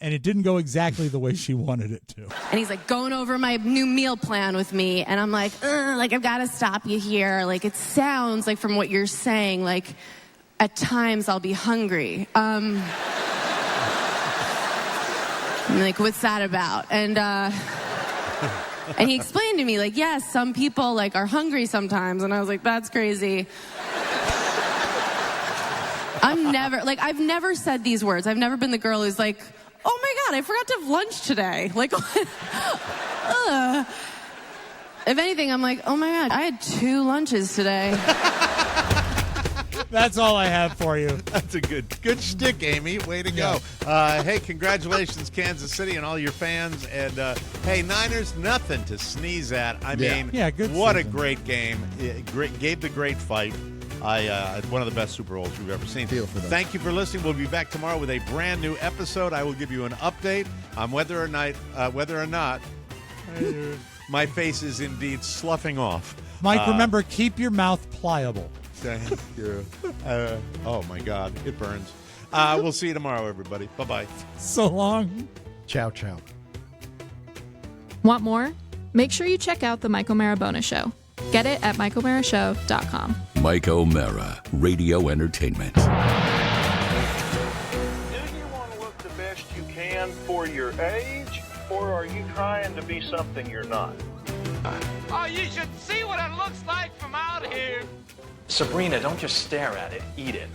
and it didn't go exactly the way she wanted it to. And he's like going over my new meal plan with me, and I'm like, I've got to stop you here. Like, it sounds like from what you're saying, like at times I'll be hungry. I'm like, what's that about? And he explained to me, like, yes, some people, like, are hungry sometimes. And I was like, that's crazy. I've never said these words. I've never been the girl who's like, oh, my God, I forgot to have lunch today. Like, if anything, I'm like, oh, my God, I had 2 lunches today. That's all I have for you. That's a good shtick, Amy. Way to go. Hey, congratulations, Kansas City, and all your fans. And, hey, Niners, nothing to sneeze at. I mean, good what season. a great game. Gave the great fight. One of the best Super Bowls we've ever seen. Thank you for listening. We'll be back tomorrow with a brand new episode. I will give you an update on whether or not my face is indeed sloughing off. Mike, remember, keep your mouth pliable. Thank you. Oh, my God. It burns. We'll see you tomorrow, everybody. Bye-bye. So long. Ciao, ciao. Want more? Make sure you check out The Michael Marabona Show. Get it at MikeO'MaraShow.com. Mike O'Mara, Radio Entertainment. Do you want to look the best you can for your age, or are you trying to be something you're not? Oh, you should see what it looks like from out here. Sabrina, don't just stare at it, eat it.